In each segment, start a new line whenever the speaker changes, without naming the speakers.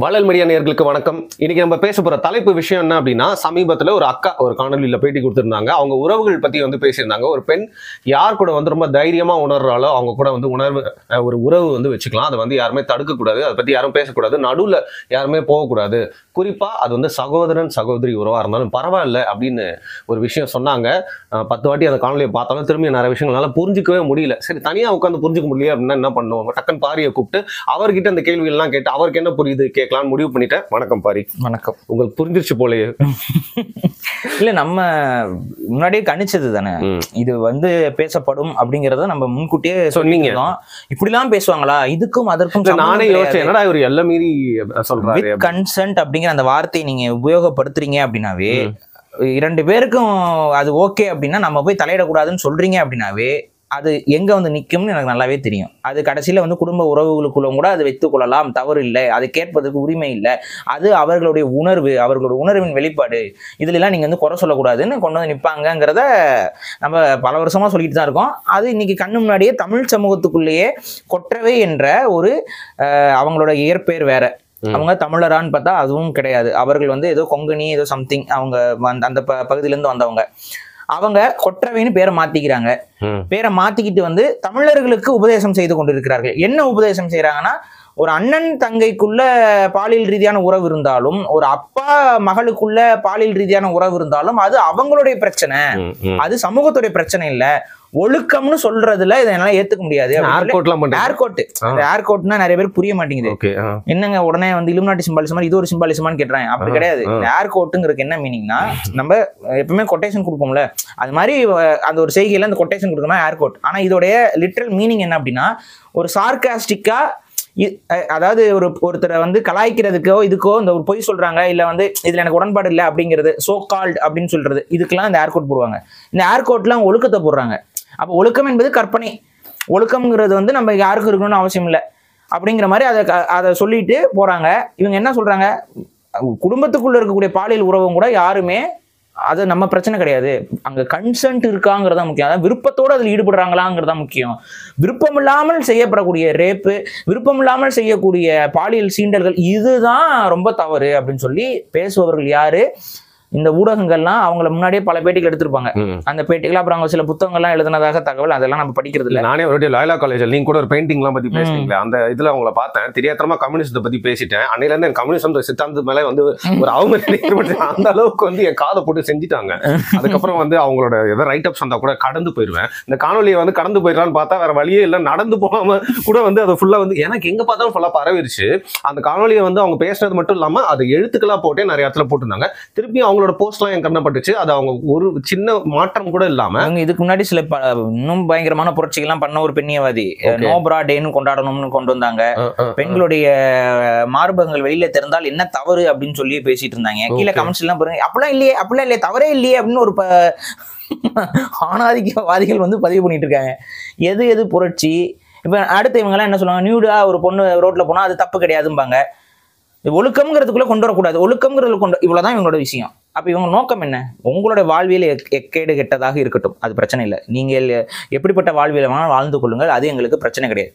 வள்ளல் மீடியா நேயர்களுக்கு வணக்கம். இன்னைக்கு நம்ம பேச போற தலைப்பு விஷயம் என்ன அப்படின்னா, சமீபத்துல ஒரு அக்கா ஒரு காணொலியில பேட்டி கொடுத்திருந்தாங்க. அவங்க உறவுகள் பத்தி பேசியிருந்தாங்க. ஒரு பெண் யார் கூட ரொம்ப தைரியமா உணர்றாலோ அவங்க கூட ஒரு உறவு வச்சுக்கலாம். அதை யாருமே தடுக்க கூடாது. அதை பத்தி யாரும் பேசக்கூடாது. நடுவுல யாருமே போகக்கூடாது. குறிப்பா அது சகோதரன் சகோதரி உறவா இருந்தாலும் பரவாயில்ல அப்படின்னு ஒரு விஷயம் சொன்னாங்க. 10 வாட்டி அந்த காணொலியை பார்த்தாலும் திரும்பி நிறைய விஷயங்களால புரிஞ்சிக்கவே முடியல. சரி, தனியா உட்காந்து புரிஞ்சுக்க முடியல அப்படின்னா என்ன பண்ணுவோம்? டக்குன்னு பாரியை கூப்பிட்டு அவர்கிட்ட அந்த கேள்விகள் எல்லாம் கேட்டு அவருக்கு என்ன புரியுது கேட்கலாம்னு முடிவு பண்ணிட்டேன். வணக்கம் பாரி.
வணக்கம்.
உங்களுக்கு புரிஞ்சிருச்சு போலயே?
இல்ல, நம்ம முன்னாடியே கணிச்சது தானே இது பேசப்படும் அப்படிங்கறத நம்ம முன்கூட்டியே சொன்னீங்க. இப்படி எல்லாம் பேசுவாங்களா, இதுக்கும் அதற்கும்
நானே யோசிச்சேன், என்னடா இவர் எல்லாம் மீறி சொல்றாரு.
கன்சென்ட் அப்படிங்கிற அந்த வார்த்தையை நீங்க உபயோகப்படுத்துறீங்க அப்படின்னாவே, 2 பேருக்கும் அது ஓகே அப்படின்னா நம்ம போய் தலையிடக்கூடாதுன்னு சொல்றீங்க அப்படின்னாவே அது எங்க நிக்கும்னு எனக்கு நல்லாவே தெரியும். அது கடைசியில குடும்ப உறவுகளுக்குள்ள கூட அது வைத்துக் கொள்ளலாம், தவறு இல்லை, அது கேட்பதற்கு உரிமை இல்லை, அது அவர்களுடைய உணர்வு, அவர்களுடைய உணர்வின் வெளிப்பாடு, இதுல எல்லாம் நீங்க குறை சொல்லக்கூடாதுன்னு கொண்டு நிற்பாங்கிறத நம்ம பல வருஷமா சொல்லிட்டு தான் இருக்கோம். அது இன்னைக்கு கண்ணு முன்னாடியே தமிழ் சமூகத்துக்குள்ளேயே கொற்றவை என்ற ஒரு அவங்களோட இயற்பெயர் வேற, அவங்க தமிழரான்னு பார்த்தா அதுவும் கிடையாது. அவர்கள் ஏதோ கொங்கணி ஏதோ சம்திங், அவங்க அந்த பகுதியில இருந்து வந்தவங்க. அவங்க கொற்றவைன்னு பேரை மாத்திக்கிறாங்க. பேரை மாத்திக்கிட்டு தமிழர்களுக்கு உபதேசம் செய்து கொண்டிருக்கிறார்கள். என்ன உபதேசம் செய்யறாங்கன்னா, ஒரு அண்ணன் தங்கைக்குள்ள பாலியல் ரீதியான உறவு இருந்தாலும், ஒரு அப்பா மகளுக்குள்ள பாலியல் ரீதியான உறவு இருந்தாலும் அது அவங்களுடைய பிரச்சனை, அது சமூகத்துடைய பிரச்சனை இல்ல. ஒழுக்கம்னு சொல்றதுல இதை என்னால ஏத்துக்க முடியாது. ஏர்கோட்னா நிறைய பேர் புரிய மாட்டேங்குது. என்னங்க உடனே இலுமினாட்டி சிம்பாலிசமா இது ஒரு சிம்பாலிசமான்னு கேட்றாங்க. அப்படி கிடையாது. ஏர்கோட்டுங்கிறதுக்கு என்ன மீனிங்னா, நம்ம எப்பவுமே கொட்டேஷன் கொடுப்போம்ல, அது மாதிரி அந்த ஒரு செய்கையில அந்த கொட்டேஷன் கொடுக்கணும் ஏர்கோட். ஆனா இதோடைய லிட்டரல் மீனிங் என்ன அப்படின்னா, ஒரு சார்காஸ்டிக்கா, அதாவது ஒருத்தரை கலாய்க்கிறதுக்கோ இதுக்கோ இந்த ஒரு பொய் சொல்றாங்க, இல்ல இதுல எனக்கு உடன்பாடு இல்லை அப்படிங்கிறது சோ கால்ட் அப்படின்னு சொல்றது, இதுக்கெல்லாம் இந்த ஏர்கோட் போடுவாங்க. இந்த ஏர்கோட்ல அவங்க ஒழுக்கத்தை போடுறாங்க. அப்போ ஒழுக்கம் என்பது கற்பனை, ஒழுக்கம்ங்கிறது நம்ம யாருக்கும் இருக்கணும்னு அவசியம் இல்லை அப்படிங்கிற மாதிரி அதை சொல்லிட்டு போறாங்க. இவங்க என்ன சொல்றாங்க, குடும்பத்துக்குள்ள இருக்கக்கூடிய பாலியல் உறவும் கூட யாருமே அது நம்ம பிரச்சனை கிடையாது, அங்க கன்சென்ட் இருக்காங்கிறதா முக்கியம். அதாவது விருப்பத்தோடு அதில் ஈடுபடுறாங்களாங்கிறதா முக்கியம். விருப்பம் இல்லாமல் செய்யப்படக்கூடிய ரேப்பு, விருப்பம் இல்லாமல் செய்யக்கூடிய பாலியல் சீண்டல்கள், இதுதான் ரொம்ப தவறு அப்படின்னு சொல்லி பேசுபவர்கள் யாரு? இந்த ஊடகங்கள்லாம் அவங்கள முன்னாடியே பல பேட்டிகள் எடுத்திருப்பாங்க. அந்த பேட்டிகள் அப்புறம் அவங்க சில புத்தகங்கள்லாம் எழுதினதாக தகவல், அதெல்லாம் நம்ம படிக்கிறது இல்லை.
நானே ஒரு லாயலா காலேஜில் நீங்க கூட ஒரு பெயிண்டிங்லாம் பத்தி பேசுறீங்களா, அந்த இதுல அவங்கள பார்த்தேன். தெரியாதனமா கம்யூனிஸ்ட் பத்தி பேசிட்டேன். அன்னையில இருந்து கம்யூனிஸ்ட் சித்தாந்தத்து மேல ஒரு அவமரியாதை அந்த அளவுக்கு என் காதை போட்டு செஞ்சுட்டாங்க. அதுக்கப்புறம் அவங்களோட ஏதோ ரைட் அப்ஸ் வந்தா கூட கடந்து போயிருவேன். இந்த காணொலியை கடந்து போயிடலான்னு பார்த்தா வேற வழியே இல்லை, நடந்து போகாம கூட அதை ஃபுல்லா எனக்கு எங்க பார்த்தாலும் ஃபுல்லா பரவிருச்சு. அந்த காணொலியை அவங்க பேசுறது மட்டும் இல்லாம அதை எழுத்துக்களா போட்டே நிறைய இடத்துல போட்டிருந்தாங்க. திருப்பி அவங்களோட போஸ்ட்லாம் என் கண்ணப்பட்டுச்சு. அது அவங்க ஒரு சின்ன மாற்றம் கூட இல்லாம,
இதுக்கு முன்னாடி சில இன்னும் பயங்கரமான புரட்சிகள்லாம் பண்ண ஒரு பெண்ணியவாதி, நோ பிரா டேன்னு கொண்டாடணும்னு கொண்டு வந்தாங்க. பெண்களுடைய மார்பகங்கள் வெளியில திறந்தால் என்ன தவறு அப்படின்னு சொல்லி பேசிட்டு இருந்தாங்க. கீழே கமெண்ட்ஸ் எல்லாம் பாருங்க, அப்படிலாம் இல்லையே, தவறே இல்லையே அப்படின்னு ஒரு ஆணாதிக்கவாதிகள் பதிவு பண்ணிட்டு இருக்காங்க. எது புரட்சி? இப்ப அடுத்து இவங்க எல்லாம் என்ன சொல்லுவாங்க, நியூடா ஒரு பொண்ணு ரோட்ல போனா அது தப்பு கிடையாதும்பாங்க. ஒழுக்கம்ங்கிறதுக்குள்ள கொண்டு வரக்கூடாது, ஒழுக்கம்ங்கிறது இவ்வளவுதான் இவங்களோட விஷயம். அப்ப இவங்க நோக்கம் என்ன? உங்களோட வாழ்வியல் எக்கேடு கெட்டதாக இருக்கட்டும், அது பிரச்சனை இல்லை. நீங்கள் எப்படிப்பட்ட வாழ்வியலை வேணாலும் வாழ்ந்து கொள்ளுங்கள், அது எங்களுக்கு பிரச்சனை கிடையாது.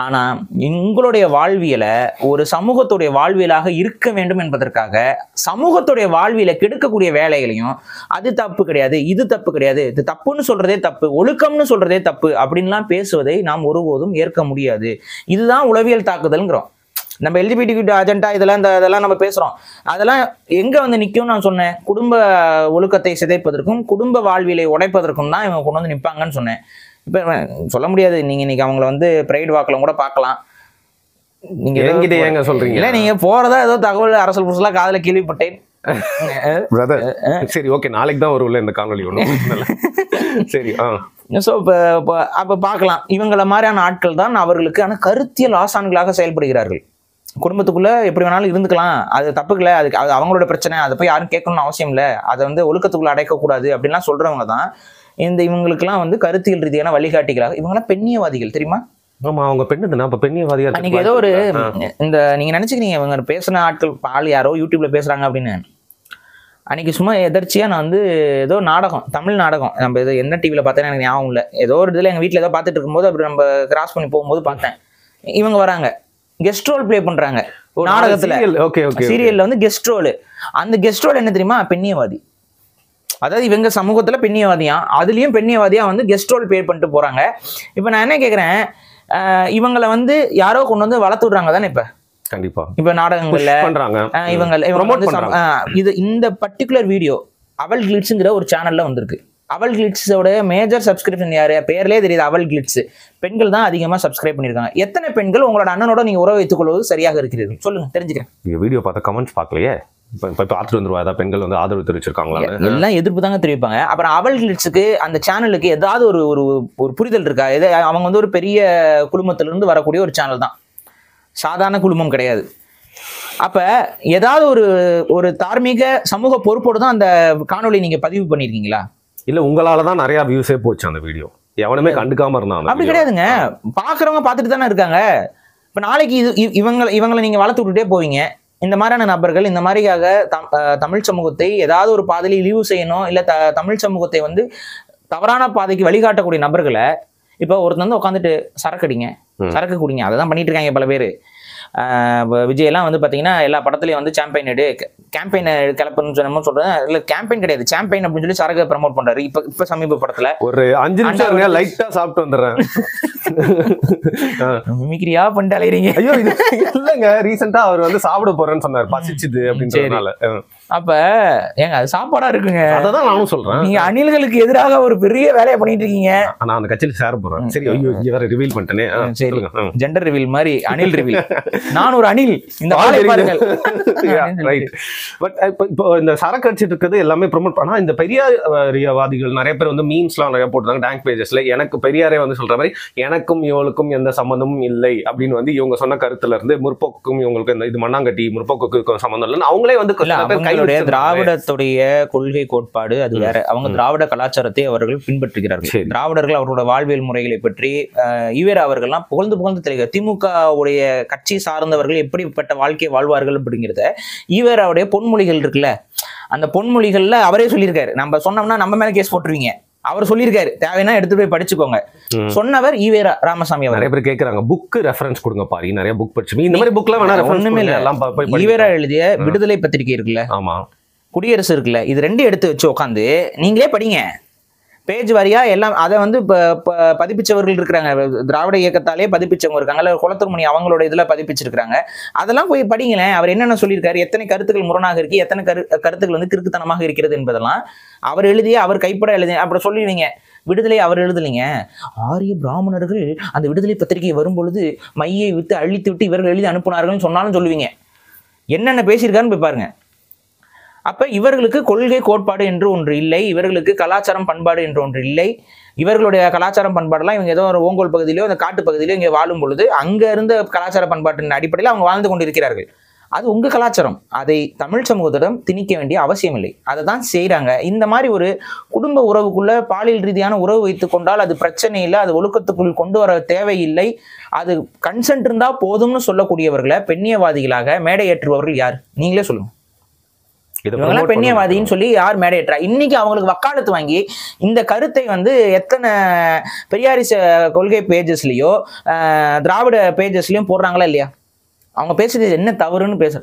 ஆனா உங்களுடைய வாழ்வியலை ஒரு சமூகத்துடைய வாழ்வியலாக இருக்க வேண்டும் என்பதற்காக சமூகத்துடைய வாழ்வியலை கெடுக்கக்கூடிய வேலைகளையும், அது தப்பு கிடையாது, இது தப்பு கிடையாது, இது தப்புன்னு சொல்றதே தப்பு, ஒழுக்கம்னு சொல்றதே தப்பு அப்படின்லாம் பேசுவதை நாம் ஒருபோதும் ஏற்க முடியாது. இதுதான் உளவியல் தாக்குதல்ங்கிறோம். நம்ம எல்ஜிபிடி அஜெண்டா இதெல்லாம் நம்ம பேசுறோம். அதெல்லாம் எங்க நிற்கும்? நான் சொன்னேன், குடும்ப ஒழுக்கத்தை சிதைப்பதற்கும் குடும்ப வாழ்வியலை உடைப்பதற்கும் தான் இவங்க கொண்டு நிற்பாங்கன்னு சொன்னேன். இப்ப சொல்ல முடியாது. நீங்க இன்னைக்கு அவங்கள பிரைட் வாக்கில் கூட பார்க்கலாம். நீங்க
ஏங்க சொல்றீங்க?
இல்ல, நீங்க போறதா ஏதோ தகவல் அரசல் புரசலா காதுல கேள்விப்பட்டேன்.
சரி, ஓகே, நாளைக்கு தான் வரும்ல இந்த காணொலி. சரி,
ஸோ அப்ப பார்க்கலாம். இவங்கள மாதிரியான ஆட்கள் தான் அவர்களுக்கு கருத்தியல் ஆசான்களாக செயல்படுகிறார்கள். குடும்பத்துக்குள்ள எப்படி வேணாலும் இருந்துக்கலாம், அது தப்புக்கல, அதுக்கு அது அவங்களோட பிரச்சனை, அதை போய் யாரும் கேட்கணும்னு அவசியம் இல்லை, அதை ஒழுக்கத்துக்குள்ள அடைக்கக்கூடாது அப்படின்லாம் சொல்றவங்க தான் இவங்களுக்குலாம் கருத்தியல் ரீதியான வழிகாட்டிகளாக. இவங்கெல்லாம் பெண்ணியவாதிகள் தெரியுமா?
ஆமா, அவங்க பெண்ணுதுன்னா அப்ப பெண்ணியவாதிகள்.
நீங்க ஏதோ ஒரு இந்த நீங்க நினைச்சுக்கிறீங்க இவங்க பேசின ஆட்கள் பால் யாரோ யூடியூப்ல பேசுறாங்க அப்படின்னு. அன்னைக்கு சும்மா எதர்ச்சியா நான் ஏதோ நாடகம், தமிழ் நாடகம், நம்ம ஏதோ என்ன டிவியில பார்த்தேன்னு எனக்கு ஞாபகம் இல்லை, ஏதோ ஒரு இதுல எங்க வீட்டுல ஏதோ பார்த்துட்டு இருக்கும்போது அப்படி நம்ம கிராஸ் பண்ணி போகும்போது பார்த்தேன். இவங்க வராங்க, கெஸ்ட் ரோல் ப்ளே பண்றாங்க நாடகத்துல. சீரியல்ல வந்து கெஸ்ட் ரோல். அந்த கெஸ்ட் ரோல் என்ன தெரியுமா? பெண்ணியவாதி. அதாவது இவங்க சமூகத்துல பெண்ணியவாதியா, அதுலயும் பெண்ணியவாதியா வந்து கெஸ்ட் ரோல் ப்ளே பண்ணிட்டு போறாங்க. இப்ப நான் என்ன கேக்குறேன், இவங்களை வந்து யாரோ கொண்டு வந்து வளர்த்து விடுறாங்க தானே இப்ப.
கண்டிப்பா
இப்ப நாடகங்கள்ல இது இந்த பர்டிகுலர் வீடியோ அவல் கிளிட்ஸ்ங்கிற ஒரு சேனல்ல வந்திருக்கு. அவல் கிளிட்ஸோட மேஜர் சப்ஸ்கிரிப்ஷன் யாரு? பேர்லயே தெரியுது, அவல் கிளிட்ஸ். பெண்கள் தான் அதிகமா சப்ஸ்கிரைப் பண்ணிருக்காங்க. எத்தனை பெண்கள் உங்களோட அண்ணனோட நீங்க உறவு வைத்துக் கொள்வது சரியாக இருக்கிறீர்கள் சொல்லுங்க, தெரிஞ்சுக்கிறேன்.
வீடியோ பார்த்த கமெண்ட்ஸ் பார்க்கலையே, பார்த்துட்டு வந்துருவா. ஏதாவது பெண்கள் வந்து ஆதரவு தெரிவிச்சிருக்காங்களா?
எல்லாம் எதிர்ப்பு தாங்க தெரிவிப்பாங்க. அப்புறம் அவல் கிளிட்ஸுக்கு அந்த சேனலுக்கு ஏதாவது ஒரு ஒரு புரிதல் இருக்கா? அவங்க வந்து ஒரு பெரிய குழுமத்திலிருந்து வரக்கூடிய ஒரு சேனல் தான், சாதாரண குழுமம் கிடையாது. அப்ப ஏதாவது ஒரு தார்மீக சமூக பொறுப்போடு தான் அந்த காணொலி நீங்க பதிவு பண்ணிருக்கீங்களா?
இல்ல உங்களாலதான் நிறைய வியூஸே போச்சு அந்த வீடியோ. எவனுமே கண்டுக்காம இருந்தாங்க.
அப்படி கிடையாதுங்க, பாக்குறவங்க பார்த்துட்டு தானே இருக்காங்க. இப்ப நாளைக்கு இவங்களை நீங்க வளர்த்து விட்டுட்டே போவீங்க. இந்த மாதிரியான நபர்கள் இந்த மாதிரியாக தமிழ் சமூகத்தை ஏதாவது ஒரு பாதையில இழிவு செய்யணும், இல்ல தமிழ் சமூகத்தை வந்து தவறான பாதைக்கு வழிகாட்டக்கூடிய நபர்களை, இப்ப ஒருத்தர் வந்து உட்காந்துட்டு சரக்கடிங்க, சரக்கு குடிங்க, அதை தான் பண்ணிட்டு இருக்காங்க பல பேர். விஜய் எல்லாம் வந்து பாத்தீங்கன்னா எல்லா படத்துலயும் வந்து கேம்பெயின் கிளப்புன்னு சொன்னமோ சொல்றேன். இல்ல கேம்பெயின் கிடையாது, சாம்பெயின் அப்படின்னு சொல்லி சரக்கு ப்ரமோட் பண்றாரு. இப்ப சமீப படத்துல ஒரு 5 நிமிஷம் லைட்டா சாப்பிட்டு வந்துடுறேன். மிமிக்ரியா பண்ணிட்டு அலையறீங்க. ஐயோ இது இல்லங்க, ரீசெண்டா அவர் வந்து சாப்பிட போறேன்னு சொன்னார், பசிச்சுது அப்படின்றதுனால. அப்ப ஏங்க அது சாப்பாடா இருக்குங்க. அதான் நானும் சொல்றேன், நீங்க அணில்களுக்கு எதிராக ஒரு பெரிய வேலையை பண்ணிட்டு இருக்கீங்க. நான் அந்த கட்சியில சேர போறேன். சரி, ஐயோ இவரை ரிவீல் பண்ணிட்டேனே. சரி, ஜெண்டர் ரிவீல் மாதிரி அணில் ரிவீல். நான் ஒரு அணில், இந்த ஆளை பாருங்கள். ரைட். பட் இப்போ இந்த சரக்கு அடிச்சிட்டு இருக்கிறது எல்லாமே ப்ரோமோட் பண்ணா, இந்த பெரியாரியவாதிகள் நிறைய பேர் வந்து மீம்ஸ்லாம் நிறைய போட்டுருந்தாங்க டேங்க் பேஜஸ்ல. எனக்கு பெரியாரே வந்து சொல்ற மாதிரி எனக்கும் இவளுக்கும் எந்த சம்மந்தமும் இல்லை அப்படின்னு வந்து இவங்க சொன்ன கருத்துல இருந்து முற்போக்கும் இவங்களுக்கு இந்த இது மண்ணாங்கட்டி முற்போக்கு சம்மந்தம் இல்லைன்னு அவங்களே வந்து திராவிடத்துடைய கொள்கை கோட்பாடு அது வேற. அவங்க திராவிட கலாச்சாரத்தை அவர்கள் பின்பற்றுகிறார்கள். திராவிடர்கள் அவர்களோட வாழ்வியல் முறைகளை பற்றி ஈவேரா அவர்கள்லாம் புகழ்ந்து தெரிவிக்க, திமுக உடைய கட்சி சார்ந்தவர்கள் எப்படிப்பட்ட வாழ்க்கை வாழ்வார்கள் அப்படிங்கிறத ஈவேராவுடைய பொன்மொழிகள் இருக்குல்ல, அந்த பொன்மொழிகள்ல அவரே சொல்லியிருக்காரு. நம்ம சொன்னோம்னா நம்ம மேல கேஸ் போட்டுருவீங்க, அவர் சொல்லியிருக்காரு, தேவைன்னா எடுத்து போய் படிச்சுக்கோங்க. சொன்னவர் ஈவேரா ராமசாமி. நிறைய பேர் கேட்கறாங்க புக் ரெஃபரன்ஸ் கொடுங்க பாரு, நிறைய புக் படிச்சு இந்த மாதிரி புக்லாம் வேணா ஒண்ணுமே இல்ல. ஈவேரா எழுதிய விடுதலை பத்திரிகை இருக்குல்ல, ஆமா, குடியரசு இருக்குல்ல, இது ரெண்டு எடுத்து வச்சு உட்காந்து நீங்களே படிங்க. பேஜ் வாரியா எல்லாம் அதை வந்து பதிப்பிச்சவர்கள் இருக்கிறாங்க. திராவிட இயக்கத்தாலே பதிப்பிச்சவங்க இருக்காங்க, குளத்தூர்மணி அவங்களோட இதுல பதிப்பிச்சிருக்காங்க. அதெல்லாம் போய் படிங்களேன். அவர் என்னென்ன சொல்லியிருக்காரு, எத்தனை கருத்துக்கள் முரணாக இருக்கு, எத்தனை கருத்துக்கள் வந்து கிறுக்குத்தனமாக இருக்கிறது என்பதெல்லாம் அவர் எழுதிய, அவர் கைப்பட எழுதி அப்புறம் சொல்லிடுவீங்க. விடுதலை அவர் எழுதலைங்க, ஆரிய பிராமணர்கள் அந்த விடுதலை பத்திரிகை வரும் பொழுது மையை விட்டு அழித்து விட்டு இவர்கள் எழுதி அனுப்புனார்கள் சொன்னாலும் சொல்லுவீங்க. என்னென்ன பேசியிருக்காருன்னு போய் பாருங்க. அப்ப இவர்களுக்கு கொள்கை கோட்பாடு என்று ஒன்று இல்லை, இவர்களுக்கு கலாச்சாரம் பண்பாடு என்று ஒன்று இல்லை. இவர்களுடைய கலாச்சாரம் பண்பாடெல்லாம் இவங்க ஏதோ ஒரு ஓங்கோல் பகுதியிலோ அந்த காட்டு பகுதியிலோ இங்கே வாழும் பொழுது அங்க இருந்த கலாச்சார பண்பாட்டின் அடிப்படையில் அவங்க வாழ்ந்து கொண்டிருக்கிறார்கள். அது உங்க கலாச்சாரம், அதை தமிழ் சமூகத்திடம் திணிக்க வேண்டிய அவசியம் இல்லை. அதை தான் செய்யறாங்க. இந்த மாதிரி ஒரு குடும்ப உறவுக்குள்ள பாலியல் ரீதியான உறவு வைத்துக் கொண்டால் அது பிரச்சனை இல்லை, அது ஒழுக்கத்துக்குள் கொண்டு வர தேவையில்லை, அது கன்சென்ட் இருந்தா போதும்னு சொல்லக்கூடியவர்களை பெண்ணியவாதிகளாக மேடை ஏற்றுபவர்கள் யார்? நீங்களே சொல்லுங்க. இவங்கெல்லாம் பெண்ணியவாதின்னு சொல்லி யார் மேடையேற்றா? இன்னைக்கு அவங்களுக்கு வக்காலத்து வாங்கி இந்த கருத்தை வந்து எத்தனை பெரியாரிச கொள்கை பேஜஸ்லயோ திராவிட பேஜஸ்லயும் போடுறாங்களா இல்லையா? அவங்க பேசுறது என்ன தவறுன்னு பேசுற,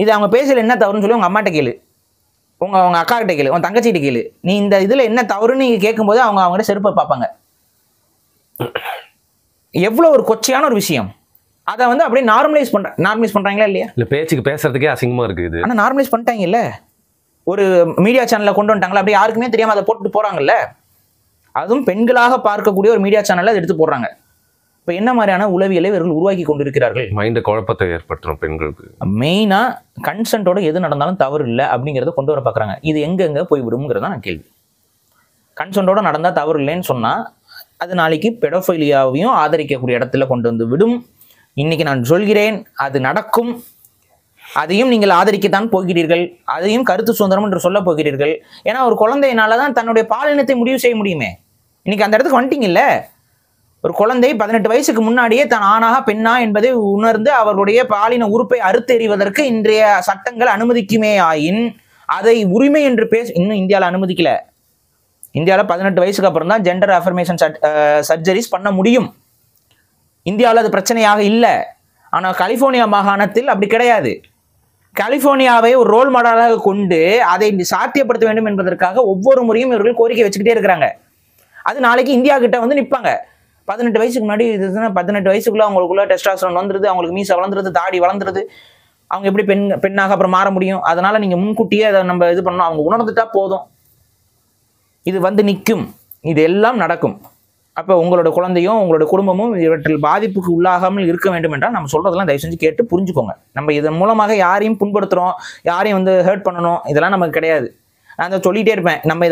இது அவங்க பேசுறது என்ன தவறுன்னு சொல்லி உங்க அம்மாட்ட கேளு, உங்க அக்கா கிட்ட கேளு, உங்க தங்கச்சிட்ட கேளு. நீ இந்த இதுல என்ன தவறுன்னு நீங்க கேட்கும்போது அவங்க அவங்ககிட்ட செருப்பை பார்ப்பாங்க. எவ்வளவு ஒரு கொச்சையான ஒரு விஷயம். அதை வந்து அப்படியே நார்மலைஸ் பண்றாங்களா இல்லையா? இல்ல பேச்சுக்கு பேசுறதுக்கே அசிங்கமா இருக்குது. ஆனா நார்மலைஸ் பண்ணிட்டாங்கல்ல, ஒரு மீடியா சேனல்ல கொண்டு வந்துட்டாங்களா, அப்படியே யாருக்குமே தெரியாம அதை போட்டு போறாங்கல்ல. அதுவும் பெண்களாக பார்க்கக்கூடிய ஒரு மீடியா சேனல்ல அதை எடுத்து போடுறாங்க. இப்ப என்ன மாதிரியான உளவியலை இவர்கள் உருவாக்கி கொண்டிருக்கிறார்கள்? மைண்ட் குழப்பத்தை ஏற்படுத்தும் பெண்களுக்கு. மெயினா கன்சென்ட்டோட எது நடந்தாலும் தவறு இல்லை அப்படிங்கறத கொண்டு வர பாக்குறாங்க. இது எங்க போய் விடும்ங்கிறதா நான் கேள்வி. கன்சென்ட்டோட நடந்தா தவறு இல்லைன்னு சொன்னா அது நாளைக்கு பெடோஃபைலியாவையும் ஆதரிக்கக்கூடிய இடத்துல கொண்டு வந்து விடும். இன்னைக்கு நான் சொல்கிறேன், அது நடக்கும். அதையும் நீங்கள் ஆதரிக்கத்தான் போகிறீர்கள், அதையும் கருத்து சுதந்திரம் என்று சொல்ல போகிறீர்கள். ஏன்னா ஒரு குழந்தையினாலதான் தன்னுடைய பாலினத்தை முடிவு செய்ய முடியுமே. இன்னைக்கு அந்த இடத்துக்கு வந்துட்டீங்கல்ல. ஒரு குழந்தை 18 வயசுக்கு முன்னாடியே தான் ஆணாக பெண்ணா என்பதை உணர்ந்து அவர்களுடைய பாலின உறுப்பை அறுத்தெறிவதற்கு இன்றைய சட்டங்கள் அனுமதிக்குமே ஆயின் அதை உரிமை என்று இன்னும் இந்தியாவில் அனுமதிக்கல. இந்தியாவில் 18 வயசுக்கு அப்புறம் தான் ஜெண்டர் அஃபர்மேஷன் சர்ஜரிஸ் பண்ண முடியும். இந்தியாவில் அது பிரச்சனையாக இல்லை. ஆனா கலிபோர்னியா மாகாணத்தில் அப்படி கிடையாது. கலிபோர்னியாவை ஒரு ரோல் மாடலாக கொண்டு அதை சாத்தியப்படுத்த வேண்டும் என்பதற்காக ஒவ்வொரு முறையும் இவர்கள் கோரிக்கை வச்சுக்கிட்டே இருக்கிறாங்க. அது நாளைக்கு இந்தியா கிட்ட வந்து நிற்பாங்க. 18 வயசுக்கு முன்னாடி 18 வயசுக்குள்ள அவங்களுக்குள்ள டெஸ்டாஸ்டரோன் வந்துருது, அவங்களுக்கு மீசை வளர்ந்துருது, தாடி வளர்ந்துருது, அவங்க எப்படி பெண்ணாக அப்புறம் மாற முடியும்? அதனால நீங்க முன்கூட்டியே அதை நம்ம இது பண்ணணும். அவங்க உணர்ந்துட்டா போதும், இது வந்து நிற்கும், இது எல்லாம் நடக்கும். அப்போ உங்களோட குழந்தையும் உங்களோட குடும்பமும் இவற்றில் பாதிப்புக்கு உள்ளாகாமல் இருக்க வேண்டும் என்றால் நம்ம சொல்றதெல்லாம் தயவு செஞ்சு கேட்டு புரிஞ்சுக்கோங்க. நம்ம இதன் மூலமாக யாரையும் புண்படுத்துறோம், யாரையும் வந்து ஹர்ட் பண்ணணும், இதெல்லாம் நமக்கு கிடையாது. நான் அதை சொல்லிட்டே இருப்பேன். நம்ம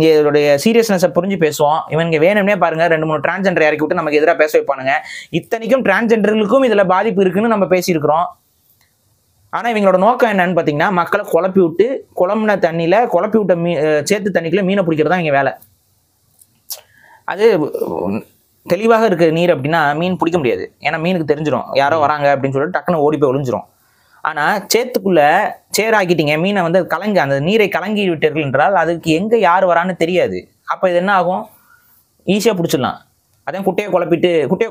இதோடைய சீரியஸ்னஸை புரிஞ்சு பேசுவோம். இவங்க வேணும்னே பாருங்க 2-3 டிரான்ஸ்ஜெண்டர் இறக்கி விட்டு நமக்கு எதிராக பேச வைப்பானுங்க. இத்தனைக்கும் டிரான்ஸ்ஜெண்டர்களுக்கும் இதுல பாதிப்பு இருக்குன்னு நம்ம பேசியிருக்கிறோம். ஆனா இவங்களோட நோக்கம் என்னன்னு பாத்தீங்கன்னா, மக்களை குழப்பி விட்டு குழம்புன தண்ணியில குழப்பி விட்ட சேத்து தண்ணிக்குள்ள மீனை பிடிக்கிறதா இங்க வேலை. அது தெளிவாக இருக்க நீர் அப்படின்னா மீன் பிடிக்க முடியாது. ஏன்னா மீனுக்கு தெரிஞ்சிடும் யாரோ வராங்க அப்படின்னு சொல்லிட்டு டக்குன்னு ஓடி போய் ஒளிஞ்சிரும். ஆனா சேத்துக்குள்ள சேராக்கிட்டீங்க, மீனை வந்து கலங்கி அந்த நீரை கலங்கி விட்டீர்கள் என்றால் அதுக்கு எங்க யார் வரான்னு தெரியாது. அப்ப இது என்ன ஆகும்? ஈஸியா பிடிச்சிடலாம். அதான் குட்டையை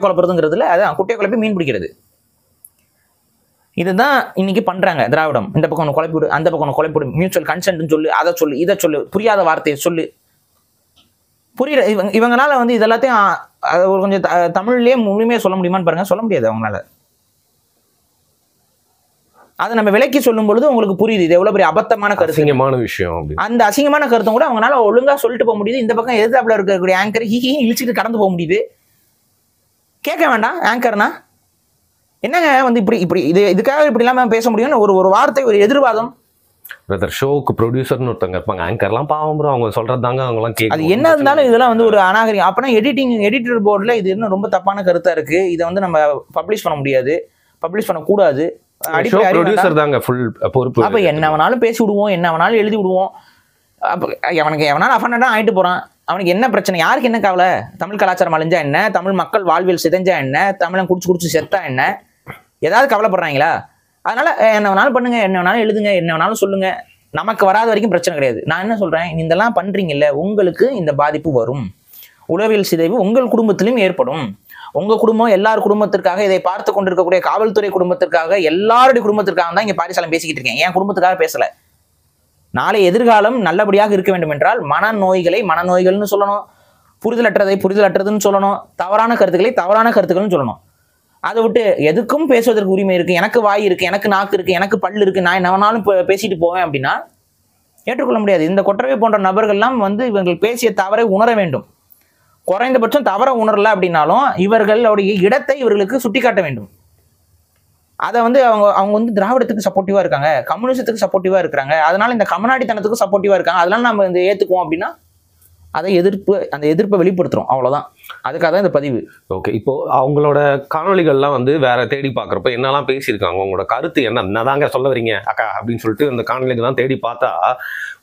குழப்புறதுங்கிறதுல அதான் குட்டையை குழப்பி மீன் பிடிக்கிறது. இதுதான் இன்னைக்கு பண்றாங்க திராவிடம். இந்த பக்கம் ஒன்று குழப்பிவிடு, அந்த பக்கம் ஒன்று குழப்பிவிடு, மியூச்சுவல் கன்சென்ட்னு சொல்லு, அதை சொல்லு, இதை சொல்லு, புரியாத வார்த்தையை சொல்லு. புரியல. இவங்களால வந்து இதெல்லாத்தையும் ஒரு கொஞ்சம் தமிழ்லயே முழுமையா சொல்ல முடியுமான்னு பாருங்க. சொல்ல முடியாது அவங்களால. அதை நம்ம விலைக்கு சொல்லும் பொழுது உங்களுக்கு புரியுது இது எவ்வளவு பெரிய அபத்தமான கருத்து,
அசிங்கமான விஷயம்.
அந்த அசிங்கமான கருத்தும் கூட அவங்களால ஒழுங்கா சொல்லிட்டு போக முடியுது. இந்த பக்கம் எதிர்த்தாப்புல இருக்கக்கூடிய ஆங்கர் ஹீ இழிச்சிட்டு கடந்து போக முடியுது. கேட்க வேண்டாம் ஆங்கர்னா என்னங்க வந்து இப்படி இப்படி இதுக்காக இப்படி இல்லாம பேச முடியும்னு ஒரு வார்த்தை, ஒரு எதிர்வாதம்.
ஷோக்கு ப்ரொடியூசர்னு ஒருத்தங்க இருப்பாங்க, ஆங்கர்லாம் பாவம் ப்ரோ, அவங்க சொல்றதாங்க அவங்கலாம் கேட்க.
அது என்ன இருந்தாலும் இதெல்லாம் வந்து ஒரு அநாகரிகம். அப்பனா எடிட்டர் போர்டில் இது இன்னும் ரொம்ப தப்பான கருத்தா இருக்கு, இதை வந்து நம்ம பப்ளிஷ் பண்ண முடியாது, பப்ளிஷ் பண்ணக்கூடாது.
ப்ரொடியூசர் தாங்க ஃபுல் பொறுப்பு.
அப்ப என்ன வேணாலும் பேசி விடுவோம், என்ன வேணாலும் எழுதி விடுவோம். அப்ப அவனுக்கு எவனாலும் அஃபண்டா ஆயிட்டு போறான். அவனுக்கு என்ன பிரச்சனை? யாருக்கு என்ன கவலை? தமிழ் கலாச்சாரம் அழிஞ்சா என்ன, தமிழ் மக்கள் வாழ்வியல் சிதைஞ்சா என்ன, தமிழன் குடிச்சு செத்தா என்ன, ஏதாவது கவலைப்படுறாங்களா? அதனால என்ன வேணாலும் பண்ணுங்க, என்ன வேணாலும் எழுதுங்க, என்ன வேணாலும் சொல்லுங்க, நமக்கு வராத வரைக்கும் பிரச்சனை கிடையாது. நான் என்ன சொல்றேன், இதெல்லாம் பண்றீங்கல்ல, உங்களுக்கு இந்த பாதிப்பு வரும். உளவியல் சிதைவு உங்கள் குடும்பத்திலும் ஏற்படும். உங்க குடும்பம் எல்லார் குடும்பத்திற்காக, இதை பார்த்து கொண்டிருக்கக்கூடிய காவல்துறை குடும்பத்திற்காக, எல்லாருடைய குடும்பத்திற்காக தான் இங்க பாரிசாலம் பேசிக்கிட்டு இருக்கேன். என் குடும்பத்துக்காக பேசல. நாளை எதிர்காலம் நல்லபடியாக இருக்க வேண்டும் என்றால் மனநோய்களை மனநோய்கள்னு சொல்லணும், புரிதலற்றதை புரிதலற்றதுன்னு சொல்லணும், தவறான கருத்துக்களை தவறான கருத்துக்கள்னு சொல்லணும். அதை விட்டு எதுக்கும் பேசுவதற்கு உரிமை இருக்கு, எனக்கு வாய் இருக்கு, எனக்கு நாக்கு இருக்கு, எனக்கு பல்லு இருக்கு, நான் என்ன வேணாலும் பேசிட்டு போவேன் அப்படின்னா ஏற்றுக்கொள்ள முடியாது. இந்த கொற்றவை போன்ற நபர்கள்லாம் வந்து இவர்கள் பேசிய தவறை உணர வேண்டும். குறைந்தபட்சம் தவற உணரல அப்படின்னாலும் இவர்களுடைய இடத்தை இவர்களுக்கு சுட்டி காட்ட வேண்டும். அதை வந்து அவங்க வந்து திராவிடத்துக்கு சப்போர்ட்டிவா இருக்காங்க, கம்யூனிசத்துக்கு சப்போர்ட்டிவா இருக்கிறாங்க, அதனால இந்த கமநாடித்தனத்துக்கும் சப்போர்ட்டிவா இருக்காங்க, அதனால நம்ம இந்த ஏத்துக்குவோம் அப்படின்னா அதை அந்த எதிர்ப்பை வெளிப்படுத்துறோம், அவ்வளவுதான். அதுக்காக தான் இந்த பதிவு.
ஓகே, இப்போ அவங்களோட காணொலிகள்லாம் வந்து வேற தேடி பார்க்குறப்ப என்னெல்லாம் பேசியிருக்காங்க, உங்களோட கருத்து என்னதாங்க சொல்ல வரீங்க அக்கா அப்படின்னு சொல்லிட்டு அந்த காணொலிகள்லாம் தேடி பார்த்தா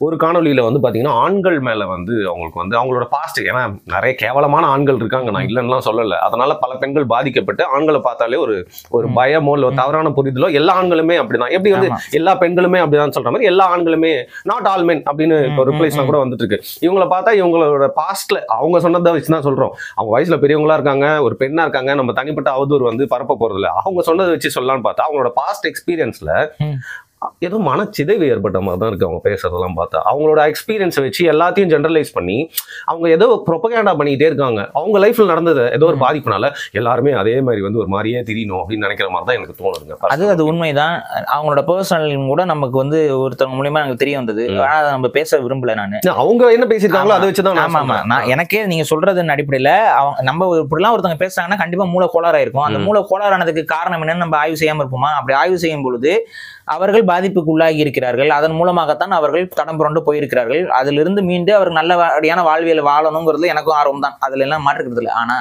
ஒரு காணொலியில வந்து பார்த்தீங்கன்னா ஆண்கள் மேலே வந்து அவங்களுக்கு வந்து அவங்களோட பாஸ்ட், ஏன்னா நிறைய கேவலமான ஆண்கள் இருக்காங்க, நான் இல்லைன்னுலாம் சொல்லலை, அதனால பல பெண்கள் பாதிக்கப்பட்டு ஆண்களை பார்த்தாலே ஒரு பயமோ இல்லை தவறான புரிதலோ, எல்லா ஆண்களுமே அப்படிதான், எப்படி வந்து எல்லா பெண்களுமே அப்படிதான் சொல்ற மாதிரி எல்லா ஆண்களுமே நாட் ஆல் மென் அப்படின்னு இப்போ ரிப்ளைஸ்லாம் கூட வந்துட்டு இருக்கு. இவங்களை பார்த்தா இவங்களோட பாஸ்ட்ல அவங்க சொன்னதை வச்சு தான் சொல்றோம். அவங்க வயசுல பெரியவங்களா இருக்காங்க, ஒரு பெண்ணா இருக்காங்க, நம்ம தனிப்பட்ட அவதூறு வந்து பரப்ப போறது இல்லை. அவங்க சொன்னதை வச்சு சொல்லலாம்னு பார்த்தா அவங்களோட பாஸ்ட் எக்ஸ்பீரியன்ஸ்ல ஏதோ மனச்சிதைவு ஏற்பட்ட மாதிரி தான் இருக்கு அவங்க பேசுறதெல்லாம் பார்த்தா. அவங்களோட எக்ஸ்பீரியன்ஸை வச்சு எல்லாத்தையும் ஜெனரலைஸ் பண்ணி அவங்க ஏதோ ப்ரொபகேண்டா பண்ணிக்கிட்டே இருக்காங்க. அவங்க லைஃப்ல நடந்தது ஏதோ ஒரு பாதிப்புனால எல்லாருமே அதே மாதிரி வந்து ஒரு மாதிரியே தெரியணும் அப்படின்னு நினைக்கிற மாதிரி தான் எனக்கு தோணுதுங்க.
அது உண்மைதான். அவங்களோட பர்சனல் கூட நமக்கு வந்து ஒருத்தவங்க மூலியமா எனக்கு தெரிய வந்தது. அதை நம்ம பேச விரும்பல.
அவங்க என்ன பேசியிருக்காங்களோ அதை வச்சுதான்.
ஆமா, நான் எனக்கே நீங்க சொல்றதன் அடிப்படையில நம்ம இப்படிலாம் ஒருத்தவங்க பேசுறாங்கன்னா கண்டிப்பா மூளை கோளாறா இருக்கும். அந்த மூளை கோளாறானதுக்கு காரணம் என்னன்னு நம்ம ஆய்வு செய்யாம இருப்போமா? அப்படி ஆய்வு செய்யும் பொழுது அவர்கள் பாதிப்புக்கு உள்ளாகி இருக்கிறார்கள், அதன் மூலமாகத்தான் அவர்கள் தடம் புரண்டு போயிருக்கிறார்கள். அதிலிருந்து மீண்டு அவர் நல்லபடியான வாழ்வியல் வாழணுங்கிறது எனக்கும் ஆர்வம் தான், அதுல எல்லாம் மாற்றுக்கிறது இல்லை. ஆனா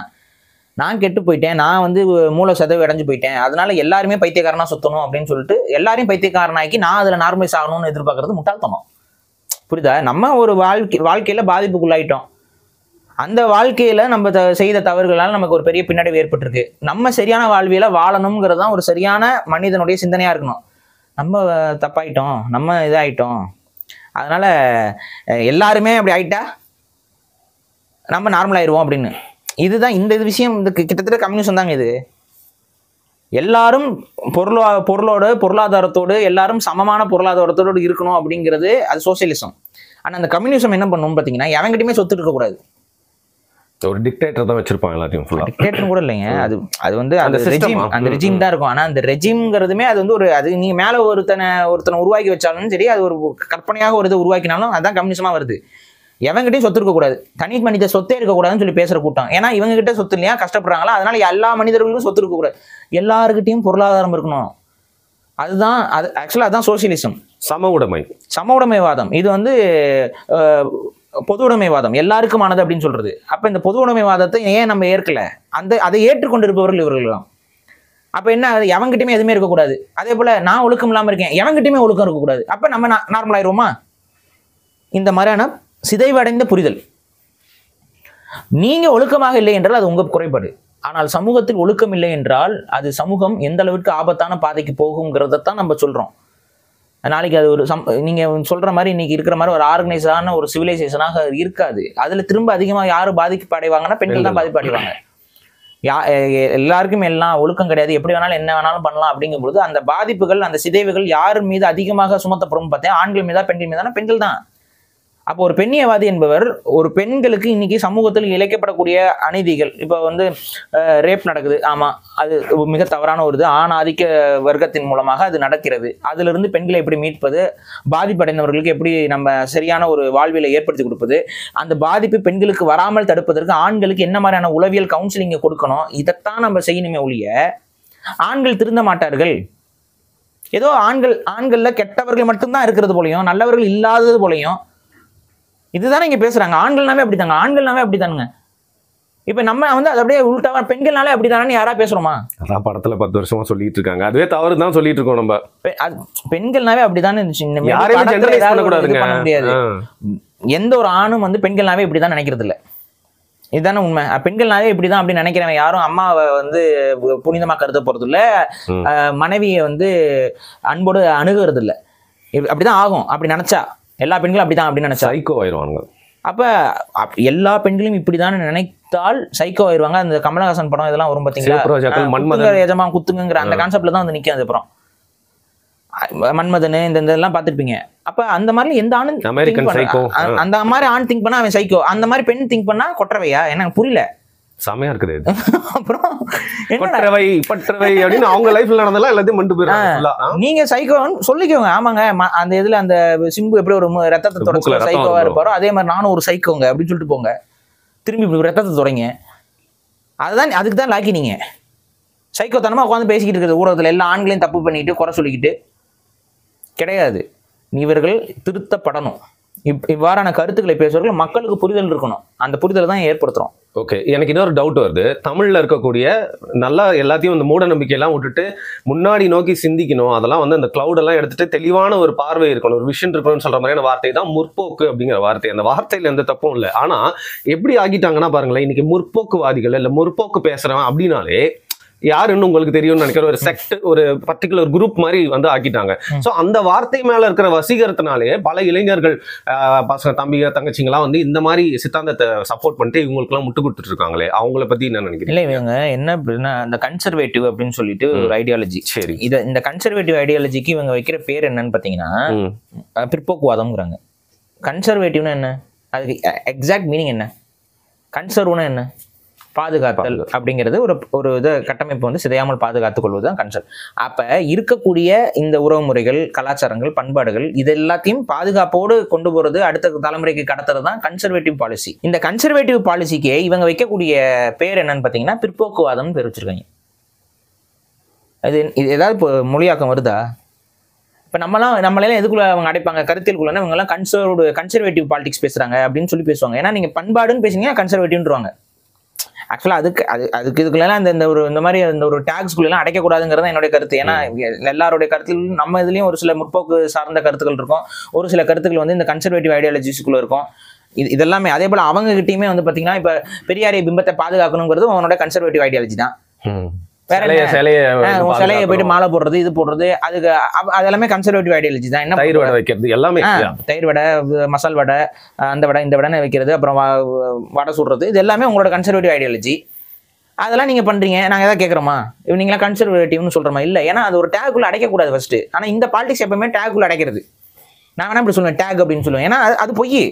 நான் கெட்டு போயிட்டேன், நான் வந்து மூளை சதவீதம் அடைஞ்சு போயிட்டேன், அதனால எல்லாருமே பைத்தியக்காரனா சுத்தணும் அப்படின்னு சொல்லிட்டு எல்லாரையும் பைத்தியக்காரனாக்கி நான் அதுல நார்மலைஸ் ஆகணும்னு எதிர்பார்க்கறது முட்டாள்தனம். புரியுதா? நம்ம ஒரு வாழ்க்கையில பாதிப்புக்குள்ளாயிட்டோம். அந்த வாழ்க்கையில நம்ம செய்த தவறுகளால் நமக்கு ஒரு பெரிய பின்னடைவு ஏற்பட்டிருக்கு. நம்ம சரியான வாழ்வியல வாழணுங்கிறது தான் ஒரு சரியான மனிதனுடைய சிந்தனையா இருக்கணும். நம்ம தப்பாயிட்டோம், நம்ம இதாயிட்டோம், அதனால எல்லாருமே அப்படி ஆயிட்டா நம்ம நார்மல் ஆயிடுவோம் அப்படின்னு. இதுதான் இந்த விஷயம். கிட்டத்தட்ட கம்யூனிசம் தாங்க இது. எல்லாரும் பொருளாதாரத்தோடு எல்லாரும் சமமான பொருளாதாரத்தோடு இருக்கணும் அப்படிங்கிறது அது சோசியலிசம். ஆனா அந்த கம்யூனிசம் என்ன பண்ணும் பாத்தீங்கன்னா எவங்கிட்டயுமே சொத்து இருக்கக்கூடாது.
ஒரு டிக்டேட்டர் தான் வச்சிருப்பாங்க எல்லாத்தையும் ஃபுல்லா.
டிக்டேட்டர் கூட இல்லைங்க, அது வந்து அந்த ரெஜிம் தான் இருக்கும். ஆனா அந்த ரெஜிம்ங்கிறதுமே அது வந்து அது நீங்க மேல ஒருத்தனை உருவாக்கி வச்சாலும் சரி, அது ஒரு கற்பனையாக ஒரு இதை உருவாக்கினாலும் அதுதான் கம்யூனிசமா வருது. எவங்கிட்டையும் சொத்து இருக்கக்கூடாது, தனி மனித சொத்தே இருக்கக்கூடாதுன்னு சொல்லி பேசுற கூட்டம். ஏன்னா இவங்க கிட்ட சொத்து இல்லையா, கஷ்டப்படுறாங்களா, அதனால எல்லா மனிதர்களுக்கும் சொத்து இருக்கக்கூடாது, எல்லாருக்கிட்டையும் பொருளாதாரம் இருக்கணும். அதுதான் அது ஆக்சுவலா அதுதான் சோசியலிசம். சம உடைமைவாதம். இது வந்து பொது உடைமைவாதம், எல்லாருக்குமானது அப்படின்னு சொல்றது. அப்ப இந்த பொது உடைமைவாதத்தை ஏன் நம்ம ஏற்கல? அதை ஏற்றுக்கொண்டிருப்பவர்கள் இவர்கள் தான். அப்ப என்ன, எவங்கிட்டயுமே எதுவுமே இருக்கக்கூடாது. அதே போல நான் ஒழுக்கம் இல்லாம இருக்கேன், எவங்கிட்டயுமே ஒழுக்கம் இருக்கக்கூடாது. அப்ப நம்ம நார்மல் ஆயிடுவோமா? இந்த மாதிரியான சிதைவடைந்த புரிதல். நீங்க ஒழுக்கமாக இல்லை என்றால் அது உங்க குறைபாடு. ஆனால் சமூகத்தில் ஒழுக்கம் இல்லை என்றால் அது சமூகம் எந்த அளவிற்கு ஆபத்தான பாதைக்கு போகுங்கிறதான் நம்ம சொல்றோம். நாளைக்கு அது ஒரு நீங்க சொல்ற மாதிரி இன்னைக்கு இருக்கிற மாதிரி ஒரு ஆர்கனைஸான ஒரு சிவிலைசேஷனாக இருக்காது. அதுல திரும்ப அதிகமாக யாரு பாதிப்படைவாங்கன்னா பெண்கள் தான் பாதிப்படைவாங்க. எல்லாருக்கும் எல்லாம் ஒழுக்கம் கிடையாது, எப்படி வேணாலும் என்ன வேணாலும் பண்ணலாம் அப்படிங்கும்போது அந்த பாதிப்புகள், அந்த சிதைவுகள் யார் மீது அதிகமாக சுமத்தப்படும் பார்த்தேன், ஆண்கள் மீதா பெண்கள் மீதான பெண்கள் தான். அப்போ ஒரு பெண்ணியவாதி என்பவர் ஒரு பெண்களுக்கு இன்னைக்கு சமூகத்தில் இழைக்கப்படக்கூடிய அநீதிகள், இப்போ வந்து ரேப் நடக்குது, ஆமா அது மிக தவறான ஒரு இது, ஆண் ஆதிக்க வர்க்கத்தின் மூலமாக அது நடக்கிறது. அதுல இருந்து பெண்களை எப்படி மீட்பது, பாதிப்படைந்தவர்களுக்கு எப்படி நம்ம சரியான ஒரு வாழ்வியலை ஏற்படுத்தி கொடுப்பது, அந்த பாதிப்பு பெண்களுக்கு வராமல் தடுப்பதற்கு ஆண்களுக்கு என்ன மாதிரியான உளவியல் கவுன்சிலிங்கை கொடுக்கணும், இதைத்தான் நம்ம செய்யணுமே ஒழிய ஆண்கள் திருந்த மாட்டார்கள். ஏதோ ஆண்கள்ல கெட்டவர்கள் மட்டும்தான் இருக்கிறது போலையும் நல்லவர்கள் இல்லாதது போலையும் இதுதானே இங்க பேசுறாங்க. ஆண்கள்னாவே அப்படித்தானுங்க. இப்ப நம்ம வந்து அது அப்படியே உள்டாவா பெண்கள்னாலே அப்படித்தானே யாரா பேசுறோமா? அதான்
படத்துல 10 வருஷமா சொல்லிட்டு இருக்காங்க, அதுவே தவறு தான் சொல்லிட்டு இருக்கோம் நம்ம.
பெண்கள்னாவே அப்படித்தானே பண்ண முடியாது. எந்த ஒரு ஆணும் வந்து பெண்கள்னாவே இப்படிதான் நினைக்கிறது இல்ல, இதுதானே உண்மை. பெண்கள்னாவே இப்படிதான் அப்படி நினைக்கிறவன் யாரும் அம்மாவை வந்து புனிதமா கருத போறது இல்ல, மனைவியை வந்து அன்போடு அணுகிறது இல்ல. அப்படிதான் ஆகும். அப்படி நினைச்சா எல்லா பெண்களும் அப்படிதான் அப்படின்னு நினைச்சா
சைக்கோ ஆயிடுவாங்க.
அப்ப எல்லா பெண்களும் இப்படிதான் நினைத்தால் சைக்கோ ஆயிடுவாங்க. அந்த கமலஹாசன் படம் இதெல்லாம் வரும் பாத்தீங்களா, எஜமா குத்துங்கிற அந்த கான்செப்ட்ல தான் வந்து நிக்காது. அப்புறம் மன்மதன் இந்த இதெல்லாம் பாத்துருப்பீங்க. அப்ப அந்த மாதிரி எந்த ஆண் அந்த மாதிரி ஆண் திங்க் பண்ணா அவன் சைக்கோ, அந்த மாதிரி பெண் திங்க் பண்ணா கொற்றவையா? எனக்கு புரியல.
செமையா இருக்குது. அப்புறம் பற்றவை அப்படின்னு அவங்க லைஃப்ல நடந்தெல்லாம் எல்லாத்தையும் மண்டு போயிடுறாங்க.
நீங்க சைக்கோன்னு சொல்லிக்கோங்க. ஆமாங்க, அந்த இதுல அந்த சிம்பு எப்படி ஒரு ரத்தத்தை தொடச்சு சைக்கோவா இருப்பாரோ அதே மாதிரி நானும் ஒரு சைக்கோங்க அப்படின்னு சொல்லிட்டு போங்க. திரும்பி இப்படி ரத்தத்தை தொடங்க. அதுதான் அதுக்கு தான் லாக்கி. நீங்க சைக்கோத்தனமா உட்காந்து பேசிக்கிட்டு இருக்கிறது ஊடகத்துல எல்லா ஆண்களையும் தப்பு பண்ணிட்டு குறை சொல்லிக்கிட்டு கிடையாது. இவர்கள் திருத்தப்படணும். இவ்வாறான கருத்துக்களை பேசுவவர்கள் மக்களுக்கு புரிதல் இருக்கணும். அந்த புரிதலை தான் ஏற்படுத்துறோம்.
ஓகே, எனக்கு இன்னொரு டவுட் வருது. தமிழ்ல இருக்கக்கூடிய நல்லா எல்லாத்தையும் இந்த மூட நம்பிக்கையெல்லாம் விட்டுட்டு முன்னாடி நோக்கி சிந்திக்கணும், அதெல்லாம் வந்து அந்த கிளவுட் எல்லாம் எடுத்துட்டு தெளிவான ஒரு பார்வை இருக்கணும், ஒரு விஷன் இருக்கணும்னு சொல்ற மாதிரியான வார்த்தை தான் முற்போக்கு அப்படிங்கிற வார்த்தை. அந்த வார்த்தையில எந்த தப்பும் இல்லை. ஆனா எப்படி ஆகிட்டாங்கன்னா பாருங்களேன், இன்னைக்கு முற்போக்குவாதிகள் இல்ல முற்போக்கு பேசுறவன் அப்படின்னாலே யாருன்னு உங்களுக்கு தெரியும்னு நினைக்கிற ஒரு செக்ட், ஒரு பர்டிகுலர் குரூப் மாதிரி வந்து ஆக்கிட்டாங்க. ஸோ அந்த வார்த்தை மேல இருக்கிற வசீகரத்தினாலே பல இளைஞர்கள் பசங்க தம்பிங்க தங்கச்சிங்கெல்லாம் வந்து இந்த மாதிரி சித்தாந்தத்தை சப்போர்ட் பண்ணிட்டு இவங்களுக்குலாம் முட்டு கொடுத்துட்டு இருக்காங்களே, அவங்கள பத்தி என்ன நினைக்கிறீங்க?
இல்லை, இவங்க என்ன அப்படின்னா இந்த கன்சர்வேட்டிவ் அப்படின்னு சொல்லிட்டு ஒரு ஐடியாலஜி. சரி, இந்த கன்சர்வேட்டிவ் ஐடியாலஜிக்கு இவங்க வைக்கிற பேர் என்னன்னு பாத்தீங்கன்னா பிற்போக்குவாதம்ங்கிறாங்க. கன்சர்வேட்டிவ்னா என்ன, அதுக்கு எக்ஸாக்ட் மீனிங் என்ன? கன்சர்வ்னா என்ன? பாதுகாத்தல் அப்படிங்கிறது ஒரு இதை கட்டமைப்பு வந்து சிதையாமல் பாதுகாத்துக் கொள்வது தான் கன்சர்வ். அப்ப இருக்கக்கூடிய இந்த உறவு முறைகள், கலாச்சாரங்கள், பண்பாடுகள் இது எல்லாத்தையும் பாதுகாப்போடு கொண்டு போறது, அடுத்த தலைமுறைக்கு கடத்துறது தான் கன்சர்வேட்டிவ் பாலிசி. இந்த கன்சர்வேட்டிவ் பாலிசிக்கு இவங்க வைக்கக்கூடிய பேர் என்னன்னு பாத்தீங்கன்னா பிற்போக்குவாதம் பேர் வச்சிருக்காங்க. இது ஏதாவது மொழியாக்கம் வருதா? இப்ப நம்மளால எதுக்குள்ள அவங்க அடைப்பாங்க கருத்தியல்குள்ள, இவங்க எல்லாம் கன்சர்வேட்டிவ் பாலிடிக்ஸ் பேசுறாங்க அப்படின்னு சொல்லி பேசுவாங்க. ஏன்னா நீங்க பண்பாடுன்னு பேசுனீங்கன்னா கன்சர்வேட்டிவ்ன்றாங்க. ஆக்சுவலா அதுக்கு இதுக்குள்ள இந்த மாதிரி ஒரு டேக்ஸ்குள்ள அடைக்கக்கூடாதுங்கிறது என்னுடைய கருத்து. ஏன்னா எல்லாருடைய கருத்தில் நம்ம இதுலயும் ஒரு சில முற்போக்கு சார்ந்த கருத்துக்கள் இருக்கும், ஒரு சில கருத்துக்கள் வந்து இந்த கன்சர்வேட்டிவ் ஐடியாலஜிஸ்குள்ள இருக்கும். இதெல்லாமே அதே போல அவங்க கிட்டயுமே வந்து பாத்தீங்கன்னா இப்ப பெரியாரிய பிம்பத்தை பாதுகாக்கணுங்கிறது அவனோட கன்சர்வேட்டிவ் ஐடியாலஜி தான். சிலையை போயிட்டு மாலை போடுறது, இது போடுறது, அதுக்கு அதெல்லாமே கன்சர்வேட்டிவ் ஐடியாலஜி தான். என்ன
தயிர் வடை வைக்கிறது எல்லாமே,
தயிர் வடை, மசால் வடை, அந்த வடை இந்த வடை வைக்கிறது, அப்புறம் வடை சுடுறது, இது எல்லாமே உங்களோட கன்சர்வேட்டிவ் ஐடியாலஜி. அதெல்லாம் நீங்க பண்றீங்க, நாங்க ஏதாவது கேட்கறோமா? நீங்களா கன்சர்வேட்டிவ்னு சொல்றோமா? இல்ல. ஏன்னா அது ஒரு டேக்குள்ள அடைக்கக்கூடாது ஃபர்ஸ்ட். ஆனா இந்த பாலிடிக்ஸ் எப்பவுமே டேக்குள்ள அடைக்கிறது. நான் வேணா இப்படி சொல்லுவேன், டேக் அப்படின்னு சொல்லுவேன். ஏன்னா அது பொய்.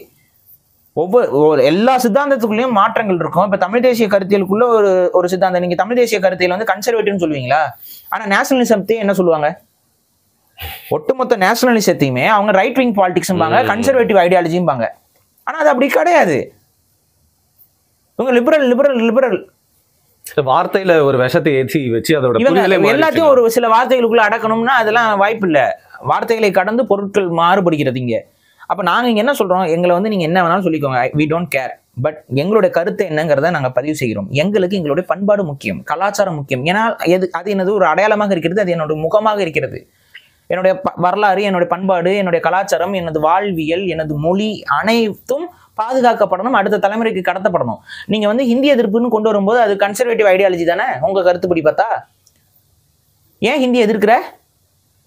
எல்லா சித்தாந்தத்துக்குள்ளேயும் மாற்றங்கள் இருக்கும். இப்ப தமிழ் தேசிய கருத்தியலுக்குள்ள ஒரு சித்தாந்தம், நீங்க தமிழ் தேசிய கருத்தியல் வந்து கன்சர்வேட்டிவ்னு சொல்லுவீங்களா? ஆனா நேஷனலிசத்தையும் என்ன சொல்லுவாங்க? ஒட்டுமொத்த நேஷனலிசத்தையுமே அவங்க ரைட் விங் பாலிடிக்ஸ்பாங்க, கன்சர்வேட்டிவ் ஐடியாலஜிம்பாங்க. ஆனா அது அப்படி கிடையாது. இவங்க லிபரல்
வார்த்தையில ஒரு விஷத்தை ஏற்றி வச்சு அதோட
எல்லாத்தையும் ஒரு சில வார்த்தைகளுக்குள்ள அடக்கணும்னா அதெல்லாம் வாய்ப்பு இல்ல. வார்த்தைகளை கடந்து பொருட்கள் மாறுபடுகிறது இங்க. அப்ப நாங்க இங்க என்ன சொல்றோம், எங்களை வந்து நீங்க என்ன வேணாலும் சொல்லிக்கோங்க, we don't care, பட் எங்களுடைய கருத்து என்னங்கிறத நாங்க பதிவு செய்கிறோம். எங்களுக்கு எங்களுடைய பண்பாடு முக்கியம், கலாச்சாரம் முக்கியம். ஏன்னா அது என்னது ஒரு அடையாளமாக இருக்கிறது, அது என்னோட முகமாக இருக்கிறது. என்னுடைய வரலாறு, என்னுடைய பண்பாடு, என்னுடைய கலாச்சாரம், எனது வாழ்வியல், எனது மொழி அனைத்தும் பாதுகாக்கப்படணும், அடுத்த தலைமுறைக்கு கடத்தப்படணும். நீங்க வந்து ஹிந்தி எதிர்ப்புன்னு கொண்டு வரும்போது அது கன்சர்வேட்டிவ் ஐடியாலஜி தானே உங்க கருத்துப்படி பார்த்தா? ஏன் ஹிந்தி எதிர்க்கிற?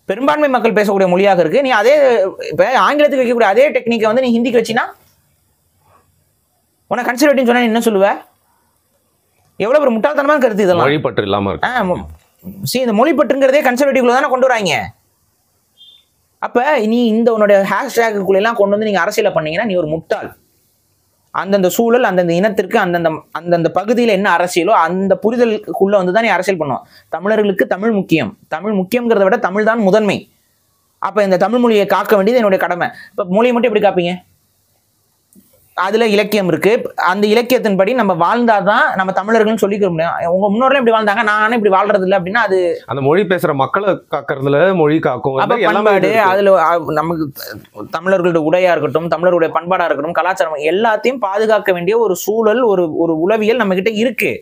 பெரும்பான்மை மக்கள் பேசக்கூடிய மொழியாக இருக்கு. நீ அதே இப்ப ஆங்கிலத்துக்கு வைக்கக்கூடிய அதே டெக்னிக்கை வந்து நீ ஹிந்திக்கு வச்சினா உனக்கு கன்சர்வேட்டிவ் சொன்னா என்ன சொல்லுவ? எவ்வளவு ஒரு முட்டாள்தனமான கருத்து இதெல்லாம்.
மொழிப்பற்று இல்லாம இருக்கு.
இந்த மொழிப்பற்றுங்கிறதே கன்சர்வேட்டிவ்ல தானே கொண்டு வராங்க. அப்ப நீ இந்த உன்னுடைய ஹேஷ்டேக்குள்ள எல்லாம் கொண்டு வந்து நீங்க அரசியல பண்ணீங்கன்னா நீ ஒரு முட்டாள். அந்தந்த சூழல், அந்தந்த இனத்திற்கு, அந்தந்த பகுதியில் என்ன அரசியலோ அந்த புரிதலுக்குள்ள வந்து தான் நீ அரசியல் பண்ணுவோம். தமிழர்களுக்கு தமிழ் முக்கியம். தமிழ் முக்கியங்கிறத விட தமிழ் தான் முதன்மை. அப்ப இந்த தமிழ் மொழியை காக்க வேண்டியது என்னுடைய கடமை. இப்ப மொழியை மட்டும் எப்படி காப்பீங்க? அதுல இலக்கியம் இருக்கு. அந்த இலக்கியத்தின்படி நம்ம வாழ்ந்தாதான் நம்ம தமிழர்கள் சொல்லிக்க முடியும். உங்க முன்னோர்கள் இப்படி வாழ்ந்தாங்க, நானே இப்படி வாழ்றது இல்லை அப்படின்னா அது
அந்த மொழி பேசுற மக்களை காக்கிறதுல மொழி காக்கும்.
பண்பாடு அதுல நமக்கு தமிழர்களுடைய உடையா இருக்கட்டும், தமிழருடைய பண்பாடா இருக்கட்டும், கலாச்சாரம் எல்லாத்தையும் பாதுகாக்க வேண்டிய ஒரு சூழல், ஒரு உளவியல் நம்ம கிட்ட இருக்கு.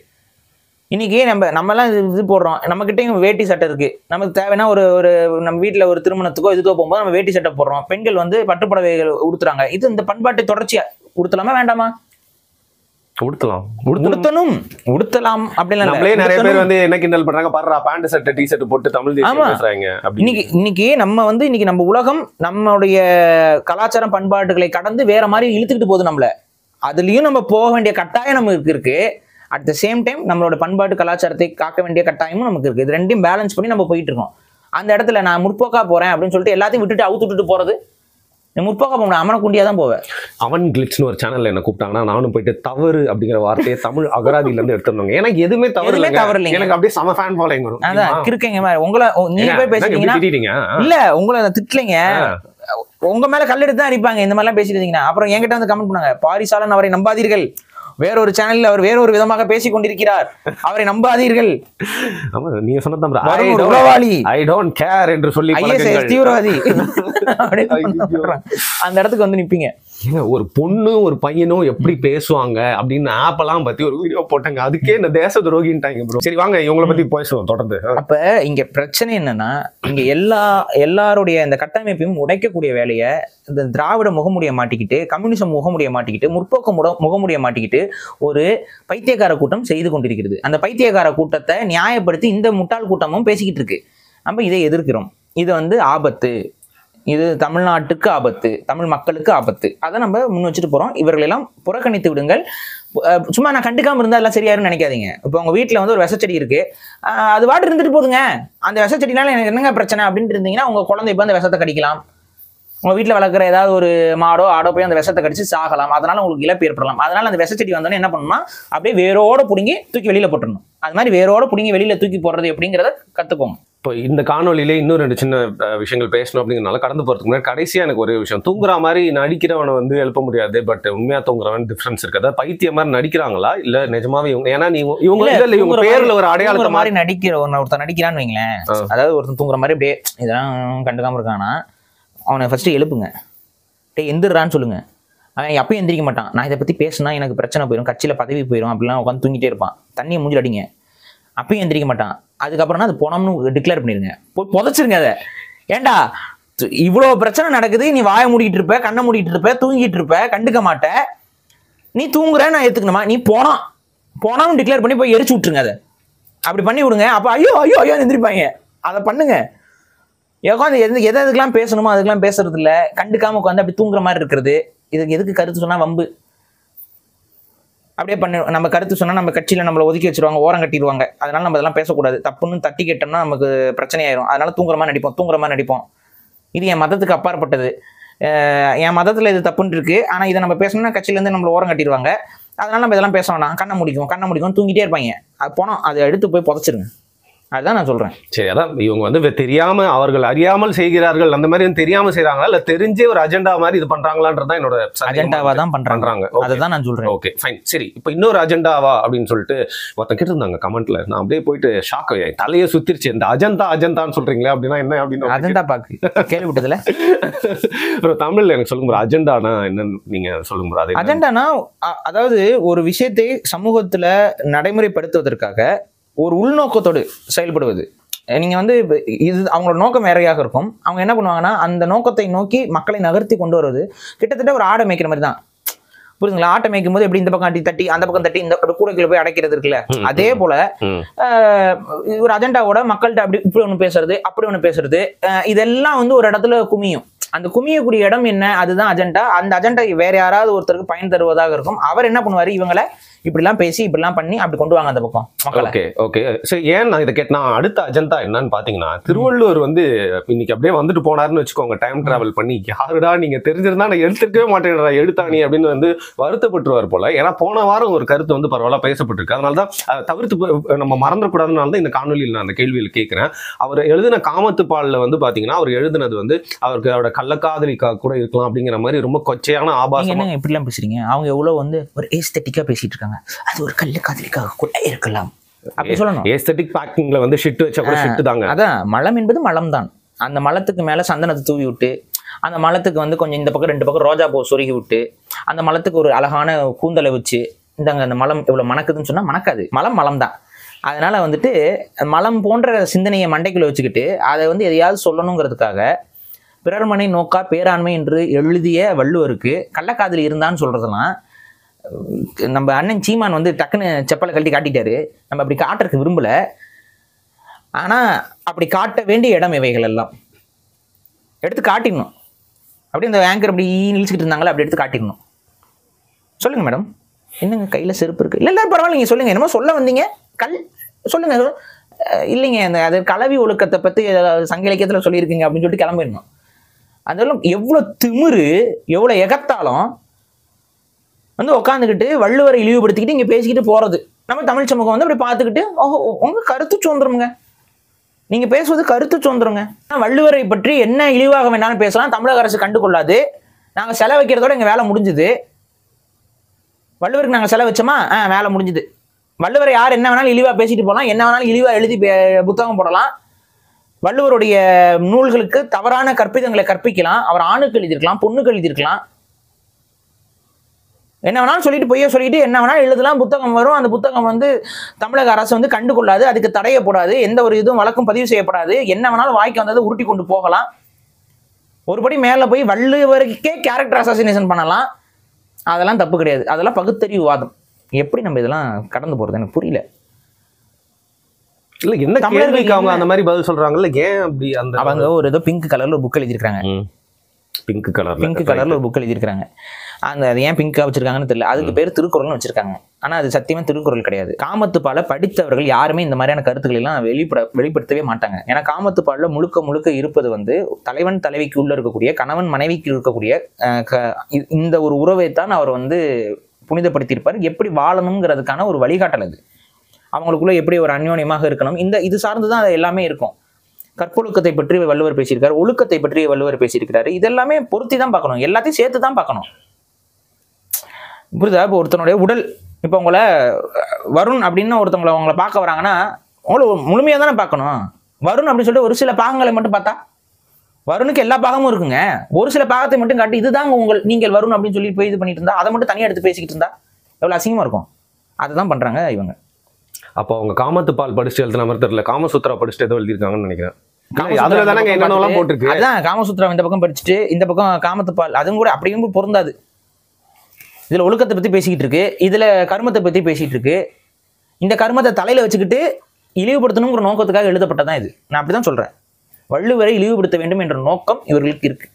இன்னைக்கு நம்மலாம் இது போடுறோம், நம்ம கிட்டயும் வேட்டி சட்டை இருக்கு. நமக்கு தேவைன்னா ஒரு நம்ம வீட்டுல ஒரு திருமணத்துக்கோ இதுக்கோ போகும்போது நம்ம வேட்டி சட்டை போடுறோம். பெண்கள் வந்து பட்டுப்புடவைகள் உடுத்துறாங்க. இது இந்த பண்பாட்டை தொடர்ச்சியா உடுத்தலாமா வேண்டாமா? உடுத்தலாம் அப்படின்னு
நிறைய பேர் வந்து என்ன கிண்டல் பண்றாங்க, பாருடா பேண்ட் ஷர்ட் டி ஷர்ட் போட்டு தமிழ் தேசியம் பேசுறாங்க.
இன்னைக்கு நம்ம உலகம் நம்மளுடைய கலாச்சாரம் பண்பாடுகளை கடந்து வேற மாதிரி இழுத்துக்கிட்டு போகுது நம்மள. அதுலயும் நம்ம போக வேண்டிய கட்டாயம் நமக்கு இருக்கு. அட் த சேம் டைம் நம்மளோட பண்பாட்டு கலாச்சாரத்தை காக்க வேண்டிய கட்டாயமும் நமக்கு இருக்கு. இது ரெண்டையும் பேலன்ஸ் பண்ணி நம்ம போயிட்டு இருக்கோம். அந்த இடத்துல நான் முற்போக்கா போறேன் அப்படின்னு சொல்லிட்டு எல்லாத்தையும் விட்டுட்டு அவுத்துட்டு போறது, முற்போக்கா போக அவனை குண்டியா தான் போவேன்.
அவன் கிளிட்ஸ்னு ஒரு சேனல்ல என்ன கூப்பிட்டாங்கன்னா நானும் போயிட்டு தவறு அப்படிங்கிற வார்த்தையை தமிழ் அகராதியில இருந்து எடுத்துருந்தாங்க. எனக்கு எதுவுமே தவறு இல்லைங்க. எனக்கு அப்படியே சம ஃபேன் ஃபாலோயிங் வரும்.
அதான் கிறுக்கங்க மாதிரி உங்களை நீங்க போய் பேசிட்டீங்கன்னா இல்ல உங்களை திட்டலைங்க, உங்க மேல கல்லெடுத்து தான் அடிப்பாங்க இந்த மாதிரிலாம் பேசிட்டு இருந்தீங்கன்னா. அப்புறம் என்கிட்ட வந்து கமெண்ட் பண்ணாங்க, பாரிசாலன் அவரை நம்பாதீர்கள், வேறொரு சேனலில் அவர் வேறொரு விதமாக பேசிக் கொண்டிருக்கிறார், அவரை நம்பாதீர்கள்.
நீங்க சொன்னதான்
ஐ டோன்ட் கேர் என்று சொல்லி தீவிரவாதி அந்த இடத்துக்கு வந்து நிப்பீங்க.
ஒரு பொண்ணு ஒரு பையனும் எப்படி பேசுவாங்க அப்படின்னு ஆப்பெல்லாம் பத்தி ஒரு வீடியோ போட்டாங்க. அதுக்கே இந்த தேச துரோகின்ட்டாங்க ப்ரோ. சரி வாங்க இவங்களை பத்தி பேசுவோம் தொடர்ந்து.
அப்ப இங்க பிரச்சனை என்னன்னா, இங்க எல்லாருடைய இந்த கட்டமைப்பையும் உடைக்கக்கூடிய வேலையை இந்த திராவிட முகமுடிய மாட்டிக்கிட்டு, கம்யூனிசம் முகமுடிய மாட்டிக்கிட்டு, முற்போக்கு முகமுடிய மாட்டிக்கிட்டு ஒரு பைத்தியக்கார கூட்டம் செய்து கொண்டிருக்கிறது. அந்த பைத்தியக்கார கூட்டத்தை நியாயப்படுத்தி இந்த முட்டாள் கூட்டமும் பேசிக்கிட்டு இருக்கு. நம்ம இதை எதிர்க்கிறோம். இது வந்து ஆபத்து, இது தமிழ்நாட்டுக்கு ஆபத்து, தமிழ் மக்களுக்கு ஆபத்து. அதை நம்ம முன் வச்சுட்டு போறோம். இவர்களெல்லாம் புறக்கணித்து விடுங்கள். சும்மா நான் கண்டுக்காம இருந்தா எல்லாம் சரியாருன்னு நினைக்காதீங்க. இப்போ உங்க வீட்டுல வந்து ஒரு விசச்செடி இருக்கு, அது வாட்டு இருந்துட்டு போதுங்க, அந்த விசச்செடினால எனக்கு என்னங்க பிரச்சனை அப்படின்ட்டு இருந்தீங்கன்னா உங்க குழந்தை இப்போ அந்த விஷத்தை கடிக்கலாம். உங்க வீட்டுல வளர்க்குற ஏதாவது ஒரு மாடோ ஆடோ போய் அந்த விஷத்தை கடிச்சு சாகலாம். அதனால உங்களுக்கு இழப்பு ஏற்படலாம். அதனால அந்த விசச்செடி வந்தோடனே என்ன பண்ணணும்னா அப்படியே வேரோட பிடுங்கி தூக்கி வெளியில போட்டுடணும். அது மாதிரி வேரோட பிடுங்கி வெளியில தூக்கி போடுறது எப்படிங்கிறத கத்துக்கோங்க.
இப்போ இந்த காணொலியிலே இன்னும் 2 சின்ன விஷயங்கள் பேசணும் அப்படிங்கிறனால கடந்து போறதுக்கு முன்னாடி கடைசியா எனக்கு ஒரே விஷயம், தூங்குற மாதிரி நடிக்கிறவனை வந்து எழுப்ப முடியாது, பட் உண்மையா தூங்குறவன் டிஃபரன்ஸ் இருக்கு. அதாவது பைத்திய மாதிரி நடிக்கிறாங்களா இல்ல நிஜமாவே இவங்க, ஏன்னா இவங்க பேர்ல ஒரு அடையாளத்தை மாதிரி
நடிக்கிற ஒருத்தர் நடிக்கிறான்னு வைங்களேன். அதாவது ஒருத்தன் தூங்குற மாதிரி அப்படியே இதெல்லாம் கண்டுக்காம இருக்கானா, அவனை ஃபர்ஸ்ட் எழுப்புங்க, டே எந்திரான்னு சொல்லுங்க. அவன் அப்பயும் எந்திரிக்க மாட்டான். நான் இதை பத்தி பேசினா எனக்கு பிரச்சனை போயிடும், கட்சியில பதவி போயிடும் அப்படிலாம் உட்காந்து தூங்கிட்டே இருப்பான். தண்ணியை மூஞ்சில் அடிங்க, அப்பயும் எந்திரிக்க மாட்டான். அதுக்கப்புறம்னா அது போனோம்னு டிக்ளேர் பண்ணிருங்க, போய் புதைச்சிருங்க அதை. ஏண்டா இவ்வளோ பிரச்சனை நடக்குது, நீ வாயை மூடிட்டு இருப்ப, கண்ணை மூடிட்டு இருப்ப, தூங்கிட்டு இருப்ப, கண்டுக்க மாட்ட, நீ தூங்குற நான் ஏத்துக்கணுமா? நீ போனாலும் டிக்ளேர் பண்ணி போய் எரிச்சு விட்டுருங்க. அதை அப்படி பண்ணி விடுங்க. அப்போ ஐயோ ஐயோ ஐயோ எந்திரிப்பாங்க. அதை பண்ணுங்க. உட்காந்து எதுக்கெல்லாம் பேசணுமோ அதுக்கெல்லாம் பேசுறது இல்லை, கண்டுக்காம உட்காந்து அப்படி தூங்குற மாதிரி இருக்கிறது. இதுக்கு எதுக்கு கருத்து சொன்னா வம்பு. அப்படியே நம்ம கருத்து சொன்னா நம்ம கட்சியில நம்மளை ஒதுக்கி வச்சிருவாங்க, ஓரம் கட்டிடுவாங்க. அதனால நம்ம இதெல்லாம் பேசக்கூடாது, தப்புன்னு தட்டி கேட்டோம்னா நமக்கு பிரச்சனை ஆயிரும். அதனால தூங்குற மாதிரி நடிப்போம். இது என் மதத்துக்கு அப்பாற்பட்டது. என் மதத்துல இது தப்புன்னு இருக்கு, ஆனா இதை நம்ம பேசணும்னா கட்சியில இருந்து நம்மளை ஓரம் கட்டிடுவாங்க. அதனால நம்ம இதெல்லாம் பேச வேணாம், கண்ணை முடிக்கும் தூங்கிட்டே இருப்பாங்க. அது போனோம், அதை எடுத்து போய் புதைச்சிருங்க. அதுதான் நான் சொல்றேன்.
சரி, அதான் இவங்க வந்து தெரியாம, அவர்கள் அறியாமல் செய்கிறார்கள், அந்த மாதிரி தெரியாம செய்யறாங்களா இல்ல தெரிஞ்சே ஒரு அஜெண்டா மாதிரி இது பண்றாங்களான்றதான் என்னோட
அஜெண்டாவா தான் பண்றாங்க. அதுதான் நான் சொல்றேன்.
Okay fine. சரி, இப்போ இன்னொரு அஜெண்டாவா அப்படின்னு சொல்லிட்டு ஒருத்தன் கேட்டிருந்தாங்க கமெண்ட்ல. நான் அப்படியே போயிட்டு ஷாக் ஆகி தலையை சுத்திருச்சு. இந்த அஜெண்டான்னு சொல்றீங்களா அப்படின்னா என்ன அப்படின்னு
அஜெண்டா பாக்கு கேள்விப்பட்டதுல
தமிழ்ல எனக்கு சொல்லுங்க, அஜெண்டானா என்னன்னு நீங்க சொல்லுங்க.
அஜெண்டானா அதாவது ஒரு விஷயத்தை சமூகத்துல நடைமுறைப்படுத்துவதற்காக ஒரு உள்நோக்கத்தோடு செயல்படுவது. நீங்க வந்து இது அவங்களோட நோக்கம் வேறையாக இருக்கும். அவங்க என்ன பண்ணுவாங்கன்னா அந்த நோக்கத்தை நோக்கி மக்களை நகர்த்தி கொண்டு வருவது கிட்டத்தட்ட ஒரு ஆடை மேய்க்கிற மாதிரி தான். புரியுதுங்களா? ஆட்டை மேய்க்கும் போது எப்படி இந்த பக்கம் தட்டி அந்த பக்கம் தட்டி இந்த கூடைக்குள்ள போய் அடைக்கிறது இருக்குல்ல, அதே போல ஒரு அஜெண்டாவோட மக்கள்கிட்ட அப்படி இப்படி ஒண்ணு பேசுறது, அப்படி ஒண்ணு பேசுறது, இதெல்லாம் வந்து ஒரு இடத்துல குமியும். அந்த குமியக்கூடிய இடம் என்ன, அதுதான் அஜெண்டா. அந்த அஜெண்டா வேற யாராவது ஒருத்தருக்கு பயன் தருவதாக இருக்கும். அவர் என்ன பண்ணுவாரு, இவங்களை இப்படிலாம் பேசி இப்படிலாம் பண்ணி அப்படி கொண்டு வாங்க அந்த பக்கம் மக்களை.
Okay okay. சரி, ஏன் நான் இதை கேட்டேன், அடுத்த அஜெண்டா என்னன்னு பாத்தீங்கன்னா, திருவள்ளுவர் வந்து இன்னைக்கு அப்படியே வந்துட்டு போனாருன்னு வச்சுக்கோங்க, டைம் டிராவல் பண்ணி. யாருடா நீங்க தெரிஞ்சிருந்தா நான் எடுத்துக்கவே மாட்டேன்டா எடுத்தானி அப்படின்னு வந்து வருத்தப்பட்டுருவார் போல. ஏன்னா போன வாரம் ஒரு கருத்து வந்து பரவாயில்ல பேசப்பட்டிருக்கு. அதனாலதான் அதை தவிர்த்து நம்ம மறந்துடக்கூடாதுனால தான் இந்த காணொலியில் நான் அந்த கேள்வியில் கேட்கிறேன். அவர் எழுதின காமத்துப்பால்ல வந்து பாத்தீங்கன்னா, அவர் எழுதினது வந்து அவருக்கு அவரோட கள்ளக்காதலிக்கா கூட இருக்கலாம் அப்படிங்கிற மாதிரி ரொம்ப கொச்சையான ஆபாசம்.
இப்படிலாம் பேசுறீங்க. அவங்க எவ்வளவு வந்து ஒரு ஏஸ்தட்டிக்கா பேசிட்டு இருக்காங்க. அது ஒரு கள்ளக்காதலிக்காக கூட இருக்கலாம் அப்படி சொல்லணும்.
ஏஸ்தட்டிக் பேக்கிங்ல வந்து ஷிட் வச்சா கூட ஷிட் தாங்க.
அதான் மலம் என்பது மலம் தான். அந்த மலத்துக்கு மேல சந்தனத்தை தூவி விட்டு, அந்த மலத்துக்கு வந்து கொஞ்சம் இந்த பக்கம் 2 பக்கம் ரோஜா பூ சொருகி விட்டு, அந்த மலத்துக்கு ஒரு அழகான கூந்தலை வச்சு, இந்தாங்க அந்த மலம் இவ்வளவு மணக்குதுன்னு சொன்னா மணக்காது. மலம் தான். அதனால வந்துட்டு மலம் போன்ற சிந்தனையை மண்டைக்குள்ள வச்சுக்கிட்டு அதை வந்து எதையாவது சொல்லணுங்கிறதுக்காக பிறர்மனை நோக்கா பேராண்மை என்று எழுதிய வள்ளுவருக்கு கள்ளக்காதலி இருந்தான்னு சொல்றதெல்லாம் நம்ம அண்ணன் சீமான் வந்து டக்குன்னு செப்பலை கழட்டி காட்டிட்டாரு. நம்ம அப்படி காட்டுறதுக்கு விரும்பல. ஆனா அப்படி காட்ட வேண்டிய இடம் இவைகள் எல்லாம் எடுத்து காட்டிடணும். அப்படி இந்த ஆங்கர் அப்படி நிலிச்சுக்கிட்டு இருந்தாங்களே, அப்படி எடுத்து காட்டிடணும். சொல்லுங்க மேடம், என்னங்க கையில செருப்பு இருக்கு? இல்ல பரவாயில்ல, நீங்க சொல்லுங்க, என்னமோ சொல்ல வந்தீங்க, சொல்லுங்க. இல்லைங்க, அந்த அது கலவி ஒழுக்கத்தை பத்தி சங்க இலக்கியத்துல சொல்லியிருக்கீங்க அப்படின்னு சொல்லிட்டு கிளம்பிடணும். அதெல்லாம் எவ்வளவு திமிரு, எவ்வளவு எகத்தாலும் வந்து உட்காந்துக்கிட்டு வள்ளுவரை இழிவுபடுத்திக்கிட்டு இங்க பேசிக்கிட்டு போறது. நம்ம தமிழ் சமூகம் வந்து அப்படி பார்த்துக்கிட்டு, உங்க கருத்து சுதந்திரம்ங்க, நீங்க பேசுவது கருத்து சுதந்திரங்க. வள்ளுவரை பற்றி என்ன இழிவாக வேணாலும் பேசலாம், தமிழக அரசு கண்டுகொள்ளாது. நாங்க செலவு வைக்கிறதோட எங்க வேலை முடிஞ்சுது. வள்ளுவருக்கு நாங்க செலவு வச்சோமா, வேலை முடிஞ்சுது. வள்ளுவரை யார் என்ன வேணாலும் இழிவா பேசிட்டு போகலாம், என்ன வேணாலும் இழிவா எழுதி புத்தகம் போடலாம். வள்ளுவருடைய நூல்களுக்கு தவறான கற்பிதங்களை கற்பிக்கலாம். அவர் ஆணுக்கு எழுதியிருக்கலாம், பொண்ணுக்கு எழுதியிருக்கலாம், என்ன வேணாலும் சொல்லிட்டு பொய்ய சொல்லிட்டு என்ன வேணாலும் எழுதலாம். புத்தகம் வரும். அந்த புத்தகம் வந்து தமிழக அரசு வந்து கண்டுகொள்ளாது, அதுக்கு தடையப்படாது, எந்த ஒரு இதுவும் வழக்கும் பதிவு செய்யப்படாது. என்ன வேணாலும் வாய்க்கு வந்ததை உருட்டி கொண்டு போகலாம். ஒருபடி மேல போய் வள்ளுவருக்கே கேரக்டர் அசாசினேஷன் பண்ணலாம். அதெல்லாம் தப்பு கிடையாது. அதெல்லாம் பகுத்தறிவு வாதம். எப்படி நம்ம இதெல்லாம் கடந்து போறது எனக்கு புரியல.
இல்ல என்ன தமிழர்களுக்கு அவங்க அந்த மாதிரி பதில் சொல்றாங்கல்ல, ஏன் அப்படி? அந்த
அவங்க ஒரு ஏதோ பிங்க் கலர்ல ஒரு புக் எழுதியிருக்காங்க. பிங்க் கலர்ல ஒரு புக் எழுதியிருக்காங்க. அது ஏன் பிங்கா வச்சிருக்காங்கன்னு தெரியல. அதுக்கு பேர் திருக்குறள்னு வச்சிருக்காங்க. ஆனா அது சத்தியமா திருக்குறள் கிடையாது. காமத்துப்பால படித்தவர்கள் யாருமே இந்த மாதிரியான கருத்துக்களை எல்லாம் வெளிப்படுத்தவே மாட்டாங்க. ஏன்னா காமத்துப்பால முழுக்க இருப்பது வந்து தலைவன் தலைவிக்கு உள்ள இருக்கக்கூடிய, கணவன் மனைவிக்கு இருக்கக்கூடிய இந்த ஒரு உறவை தான் அவர் வந்து புனிதப்படுத்தியிருப்பார். எப்படி வாழணுங்கிறதுக்கான ஒரு வழிகாட்டல் அது. அவங்களுக்குள்ள எப்படி ஒரு அந்யோன்யமாக இருக்கணும், இது சார்ந்துதான் அது எல்லாமே இருக்கும். கற்பொழுக்கத்தை பற்றி வள்ளுவர் பேசியிருக்காரு, ஒழுக்கத்தை பற்றி வள்ளுவர் பேசியிருக்கிறாரு. இதெல்லாமே பொருத்தி தான் பார்க்கணும், எல்லாத்தையும் சேர்த்து தான் பார்க்கணும். புரியுதா? இப்போ ஒருத்தனுடைய உடல், இப்போ உங்களை வருண் அப்படின்னு உங்களை பார்க்க வராங்கன்னா உங்களை முழுமையாக தானே பார்க்கணும். வருண் அப்படின்னு சொல்லிட்டு ஒரு சில பாகங்களை மட்டும் பார்த்தா, வருணுக்கு எல்லா பாகமும் இருக்குங்க. ஒரு சில பாகத்தை மட்டும் காட்டி இதுதான் நீங்கள் வருண் அப்படின்னு சொல்லி போய் இது பண்ணிட்டு இருந்தா, அதை மட்டும் தனியாக எடுத்து பேசிக்கிட்டு இருந்தா எவ்வளோ அசிங்கமா இருக்கும். அதை தான் பண்றாங்க இவங்க. அப்போ அவங்க காமத்துப்பால் படிச்சுட்டு எழுதுன மாதிரி தெரியல, காமசூத்ரா படிச்சுட்டு ஏதோ எழுதியிருக்காங்கன்னு நினைக்கிறேன். அதுல தானே என்னென்னலாம் போட்டிருக்கு. அதான் காமசூத்ரா இந்த பக்கம் படிச்சுட்டு இந்த பக்கம் காமத்துப்பால், அதுவும் கூட அப்படியும் பொருந்தாது. இதுல ஒழுக்கத்தை பத்தி பேசிக்கிட்டு இருக்கு, இதுல கர்மத்தை பத்தி பேசிட்டு இருக்கு. இந்த கர்மத்தை தலையில வச்சுக்கிட்டு இழிவுபடுத்தணுங்கிற நோக்கத்துக்காக எழுதப்பட்டதான் இது. நான் அப்படிதான் சொல்றேன். வள்ளுவரை இழிவுபடுத்த வேண்டும் என்ற நோக்கம் இவர்களுக்கு இருக்கு.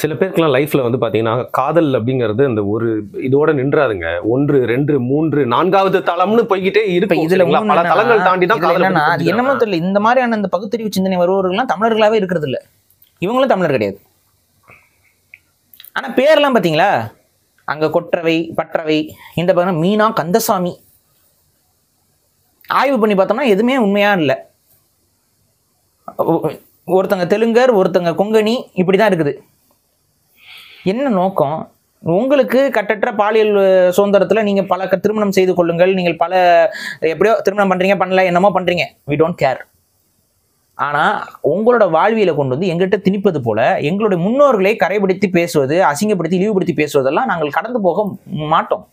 சில பேருக்குலாம் லைஃப்ல வந்து பாத்தீங்கன்னா காதல் அப்படிங்கிறது அந்த ஒரு இதோட நின்றாதுங்க. 1, 2, 3, 4வது தளம்னு போய்கிட்டே இருக்கு.
இதுல
பல தளங்கள் தாண்டி தான் காதல்.
அது என்னமோ தெரியல, இந்த மாதிரியான இந்த பகுத்தறிவு சிந்தனை வருவவர்கள்லாம் தமிழர்களாவே இருக்கிறது இல்ல. இவங்களும் தமிழர் கிடையாது. ஆனா பேர்லாம் பாத்தீங்களா, அங்க கொற்றவை, பற்றவை, இந்த பக்கம் மீனா, கந்தசாமி. ஆய்வு பண்ணி பார்த்தோம்னா எதுவுமே உண்மையா இல்லை. ஒருத்தங்க தெலுங்கர், ஒருத்தங்க கொங்கணி, இப்படிதான் இருக்குது. என்ன நோக்கம்? உங்களுக்கு கட்டற்ற பாலியல் சுதந்திரத்துல நீங்க பல திருமணம் செய்து கொள்ளுங்கள், நீங்கள் பல எப்படியோ திருமணம் பண்றீங்க, பண்ணல, என்னமோ பண்றீங்க, we don't care. ஆனா உங்களோட வாழ்வியலை கொண்டு வந்து எங்கிட்ட திணிப்பது போல எங்களுடைய முன்னோர்களை கரைபிடித்து பேசுவது, அசிங்கப்படுத்தி இழிவுபடுத்தி பேசுவதெல்லாம் நாங்கள் கடந்து போக மாட்டோம்.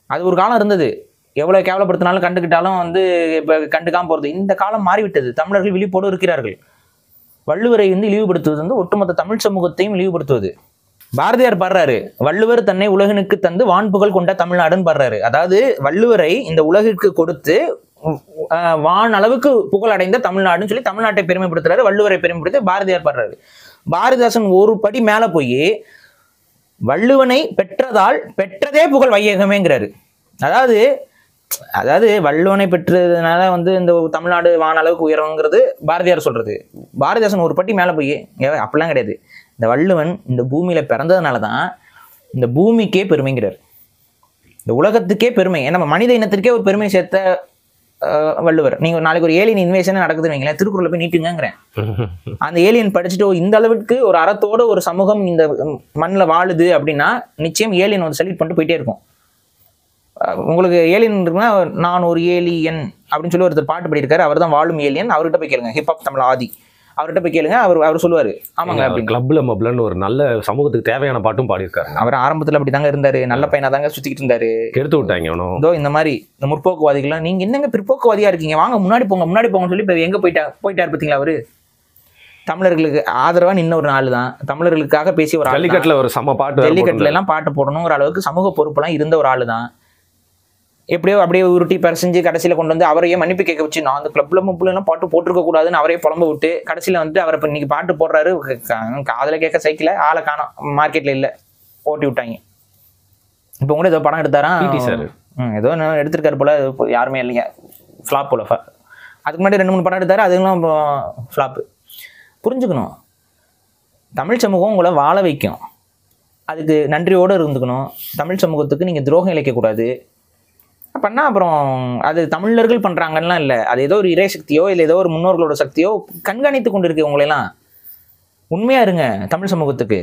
அது ஒரு காலம் இருந்தது. எவ்வளவு கேவலப்படுத்தினாலும் கண்டுக்கிட்டாலும் வந்து இப்ப கண்டுக்காம போறது. இந்த காலம் மாறிவிட்டது. தமிழர்கள் விழிப்போடு இருக்கிறார்கள். வள்ளுவரை வந்து இழிவுபடுத்துவது வந்து ஒட்டுமொத்த தமிழ் சமூகத்தையும் இழிவுபடுத்துவது. பாரதியார் பாடுறாரு, வள்ளுவர் தன்னை உலகினுக்கு தந்து வான்புகழ் கொண்ட தமிழ்நாடுன்னு பாடுறாரு. அதாவது வள்ளுவரை இந்த உலகிற்கு கொடுத்து வான் அளவுக்கு புகழ் அடைந்த தமிழ்நாடுன்னு சொல்லி தமிழ்நாட்டை பெருமைப்படுத்துறாரு, வள்ளுவரை பெருமைப்படுத்தி பாரதியார் பாடுறாரு. பாரதிதாசன் ஒரு படி மேல போய் வள்ளுவனை பெற்றதால் பெற்றதே புகழ் வையகமேங்கிறாரு. அதாவது வள்ளுவனை பெற்றதுனால வந்து இந்த தமிழ்நாடு வான அளவுக்கு உயரங்கிறது பாரதியார் சொல்றது. பாரதிதாசன் ஒரு பட்டி மேல போய் அப்படிலாம் கிடையாது. இந்த வள்ளுவன் இந்த பூமியில பிறந்ததுனாலதான் இந்த பூமிக்கே பெருமைங்கிறார், இந்த உலகத்துக்கே பெருமை. நம்ம மனித இனத்திற்கே ஒரு பெருமை சேர்த்த வள்ளுவர். நீங்க நாளைக்கு ஒரு ஏலியன் இன்வேஷன் நடக்குதுன்னு வைங்களேன், திருக்குறளை போய் நீட்டுங்கிறேன். அந்த ஏலியன் படிச்சுட்டு இந்த அளவுக்கு ஒரு அறத்தோட ஒரு சமூகம் இந்த மண்ணில் வாழுது அப்படின்னா நிச்சயம் ஏலியன் வந்து செலக்ட் பண்ணிட்டு போயிட்டே இருக்கும். உங்களுக்கு ஏலியன் இருக்குன்னா, நான் ஒரு ஏலியன் அப்படின்னு சொல்லி ஒருத்தர் பாட்டு பாடியிருக்காரு. அவர் தான் வாழும் ஏலியன். அவர்கிட்ட போய் கேளுங்க, ஹிப்ஹாப் தமிழ் ஆதி, அவர்கிட்ட போய் கேளுங்க. அவர் சொல்லுவாரு ஆமாங்க அப்படின்னு.
கிளப்ல மப்லன்னு ஒரு நல்ல சமூகத்துக்கு தேவையான பாட்டும் பாடியிருக்காரு.
அவர் ஆரம்பத்துல அப்படி தாங்க இருந்தாரு, நல்ல பையனா தாங்க சுத்திக்கிட்டு இருந்தாரு.
கெடுத்து விட்டாங்க.
இதோ இந்த மாதிரி இந்த முற்போக்குவாதிகள்லாம், நீங்க என்னங்க பிற்போக்குவாதியா இருக்கீங்க, வாங்க முன்னாடி போங்கன்னு சொல்லி இப்ப எங்க போயிட்டாரு பார்த்தீங்களா? அவரு தமிழர்களுக்கு ஆதரவா நின்ன ஒரு நாள் தான், தமிழர்களுக்காக பேசி ஒரு
ஜல்லிக்கட்டுல ஒரு சம பாட்டு,
ஜல்லிக்கட்டுல எல்லாம் பாட்டு போடணுங்கிற அளவுக்கு சமூக பொறுப்பெல்லாம் இருந்த ஒரு ஆளு தான். எப்படியோ அப்படியே உருட்டி பரிசெஞ்சு கடைசியில கொண்டு வந்து அவரையே மன்னிப்பு கேட்க வச்சு, நான் அந்த கிளப்ல முப்புலாம் பாட்டு போட்டிருக்க கூடாதுன்னு அவரே புலம்ப விட்டு கடைசியில வந்து அவரை இப்போ இன்னைக்கு பாட்டு போடுறாரு. காதல கேட்க சைக்கிள ஆளை காணோம், மார்க்கெட்ல இல்ல, ஓட்டி விட்டாங்க. இப்போ கூட ஏதோ படம் எடுத்தாரா சார், ஏதோ எடுத்திருக்காரு போல, யாருமே இல்லைங்க, ஃப்ளாப் போல. அதுக்கு முன்னாடி 2-3 படம் எடுத்தாரு, அதுக்கெல்லாம் ஃப்ளாப்பு. புரிஞ்சுக்கணும், தமிழ் சமூகம் உங்களை வாழ வைக்கும், அதுக்கு நன்றியோடு இருந்துக்கணும். தமிழ் சமூகத்துக்கு நீங்க துரோகம் இழைக்கக்கூடாது பண்ணா அப்புறம் அது தமிழர்கள் பண்றாங்கன்னா இல்லை, அது ஏதோ ஒரு இறை சக்தியோ இல்லை ஏதோ ஒரு முன்னோர்களோட சக்தியோ கண்காணித்து கொண்டு இருக்கு உங்களையெல்லாம். உண்மையா இருங்க தமிழ் சமூகத்துக்கு.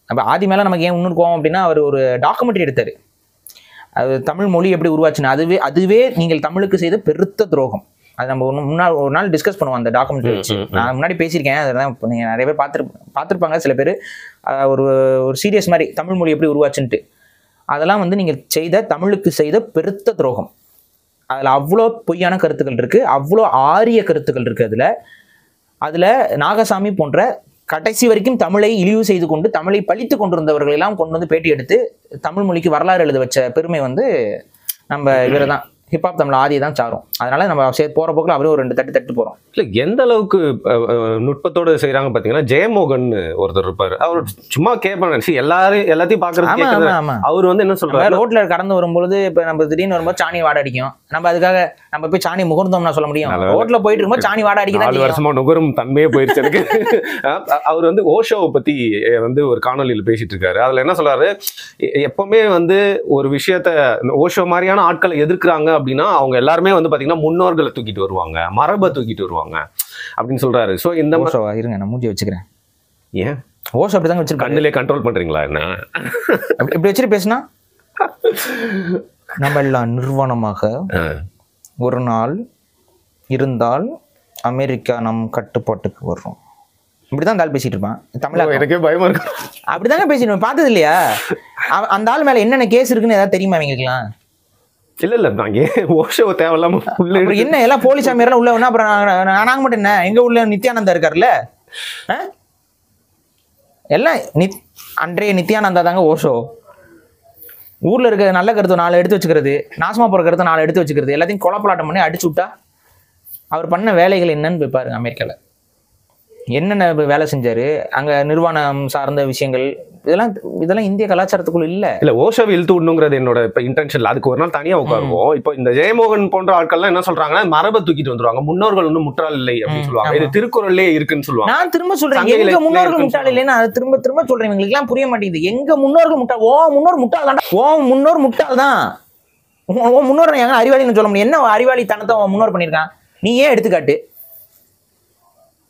அப்போ ஆதி மேலே நமக்கு ஏன் இன்னொரு கோவம் அப்படின்னா, அவர் ஒரு டாக்குமெண்ட்ரி எடுத்தாரு, அது தமிழ் மொழி எப்படி உருவாச்சுன்னா, அதுவே நீங்கள் தமிழுக்கு செய்த பெருத்த துரோகம். அது நம்ம ஒரு நாள் டிஸ்கஸ் பண்ணுவோம் அந்த டாக்குமெண்ட்ரி வச்சு. நான் முன்னாடி பேசியிருக்கேன், அதெல்லாம் இப்போ நீங்கள் நிறைய பேர் பார்த்துருப்பாங்க. சில பேர் ஒரு சீரியஸ் மாதிரி தமிழ் மொழி எப்படி உருவாச்சுன்ட்டு. அதெல்லாம் வந்து நீங்கள் தமிழுக்கு செய்த பெருத்த துரோகம். அதில் அவ்வளோ பொய்யான கருத்துக்கள் இருக்கு, அவ்வளோ ஆரிய கருத்துக்கள் இருக்கு. அதில் நாகசாமி போன்ற கடைசி வரைக்கும் தமிழை இழிவு செய்து கொண்டு தமிழை பழித்து கொண்டிருந்தவர்கள் எல்லாம் கொண்டு வந்து பேட்டி எடுத்து தமிழ் மொழிக்கு வரலாறு எழுத வச்ச பெருமை வந்து நம்ம இவரை தான், ஹிப்ஹாப் தமிழ் ஆதியை தான் சாரும். அதனால நம்ம போற போக்கில் அவரே ஒரு 2 தட்டு போறோம்.
இல்லை எந்த அளவுக்கு நுட்பத்தோடு செய்யறாங்க பார்த்தீங்கன்னா, ஜெயமோகன் ஒருத்தர் இருப்பாரு, அவர் சும்மா கேட்பாங்க, எல்லாத்தையும் பாக்குறது. அவர் வந்து என்ன சொல்றாரு,
ரோட்ல கடந்து வரும்போது இப்ப நம்ம திடீர்னு வரும்போது சாணி வாடை அடிக்கும், நம்ம அதுக்காக நம்ம போய் சாணி முகர்ந்தோம்னா சொல்ல முடியும்? ரோட்ல போயிட்டு இருக்கும்போது சாணி வாடை அடிக்க
4 வருஷமா நுகரும் தன்மையே போயிருச்சு எனக்கு. அவர் வந்து ஓஷோவை பத்தி வந்து ஒரு காணொலியில் பேசிட்டு இருக்காரு. அதுல என்ன சொல்றாரு, எப்பவுமே வந்து ஒரு விஷயத்த ஓஷோ மாதிரியான ஆட்களை எதிர்க்கிறாங்க அப்படின்னா அவங்க எல்லாருமே வந்து பாத்தீங்கன்னா முன்னோர்களை தூக்கிட்டு வருவாங்க, மரபை தூக்கிட்டு வருவாங்க அப்படின்னு சொல்றாரு. சோ இந்த
இருங்க நான் மூஞ்சி வச்சுக்கிறேன்.
ஏன்
ஓஷோ அப்படிதாங்க வச்சிருக்காரு?
கண்ணிலே கண்ட்ரோல் பண்றீங்களா என்ன?
இப்படி வச்சுட்டு பேசினா நம்ம எல்லாம் நிறுவனமாக ஒரு நாள் இருந்தால் அமெரிக்கா நம் கட்டுப்பாட்டுக்கு வர்றோம், இப்படிதான் ஆள் பேசிட்டு இருப்பான். தமிழ்
எனக்கே பயமா இருக்கு.
அப்படிதாங்க பேசிட்டு பார்த்தது இல்லையா? அந்த ஆள் மேல என்னென்ன கேஸ் இருக்குன்னு ஏதாவது தெரியுமா அவங்களுக்குலாம்?
இல்ல நாங்க ஓஷோ தேவையில்லாம
என்ன எல்லாம் போலீஸ் சாமியாரெல்லாம் உள்ள வேணா, அப்புறம் நாங்க மட்டும் என்ன, எங்க உள்ள நித்யானந்தா இருக்காருல்ல, எல்லாம் அன்றைய நித்யானந்தா தாங்க ஓஷோ. ஊர்ல இருக்க நல்ல கருத்தை 4 எடுத்து வச்சுக்கிறது, நாசமா போற கருத்தை 4 எடுத்து வச்சுக்கிறது, எல்லாத்தையும் கொலப்பலாட்டம் பண்ணி அடிச்சு விட்டா அவர் பண்ண வேலைகள் என்னன்னு போய் பாருங்க அமெரிக்கால. என்னென்ன வேலை செஞ்சாரு, அங்க நிர்வாணம் சார்ந்த விஷயங்கள், இதெல்லாம் இந்திய கலாச்சாரத்துக்குள்ள இல்ல.
ஓஷோவை இழுத்து விடணுங்கிறது என்னோட இப்ப இன்டென்ஷன். அதுக்கு ஒரு நாள் தனியா உட்காருவோம். இப்போ இந்த ஜெயமோகன் போன்ற ஆட்கள்லாம் என்ன சொல்றாங்கன்னா, மரபை தூக்கிட்டு வந்துருவாங்க, முன்னோர்கள் ஒன்றும் முட்டாள் இல்லை அப்படின்னு சொல்லுவாங்க. இது திருக்குறள்லே இருக்குன்னு சொல்லுவாங்க.
நான் திரும்ப சொல்றேன், எங்க முன்னோர்கள் முட்டாள் இல்லைன்னு அதை திரும்ப திரும்ப சொல்றேன். இவங்களுக்கு எல்லாம் புரிய மாட்டேங்குது. எங்க முன்னோர்கள் முட்டாள்? முன்னோர் முட்டாள் தான். முன்னோர் முட்டாள் தான். முன்னோர் எங்க அறிவாளின்னு சொல்ல முடியும்? என்ன அறிவாளித்தனத்தை முன்னோர் பண்ணிருக்கான்? நீ ஏன் எடுத்துக்காட்டு?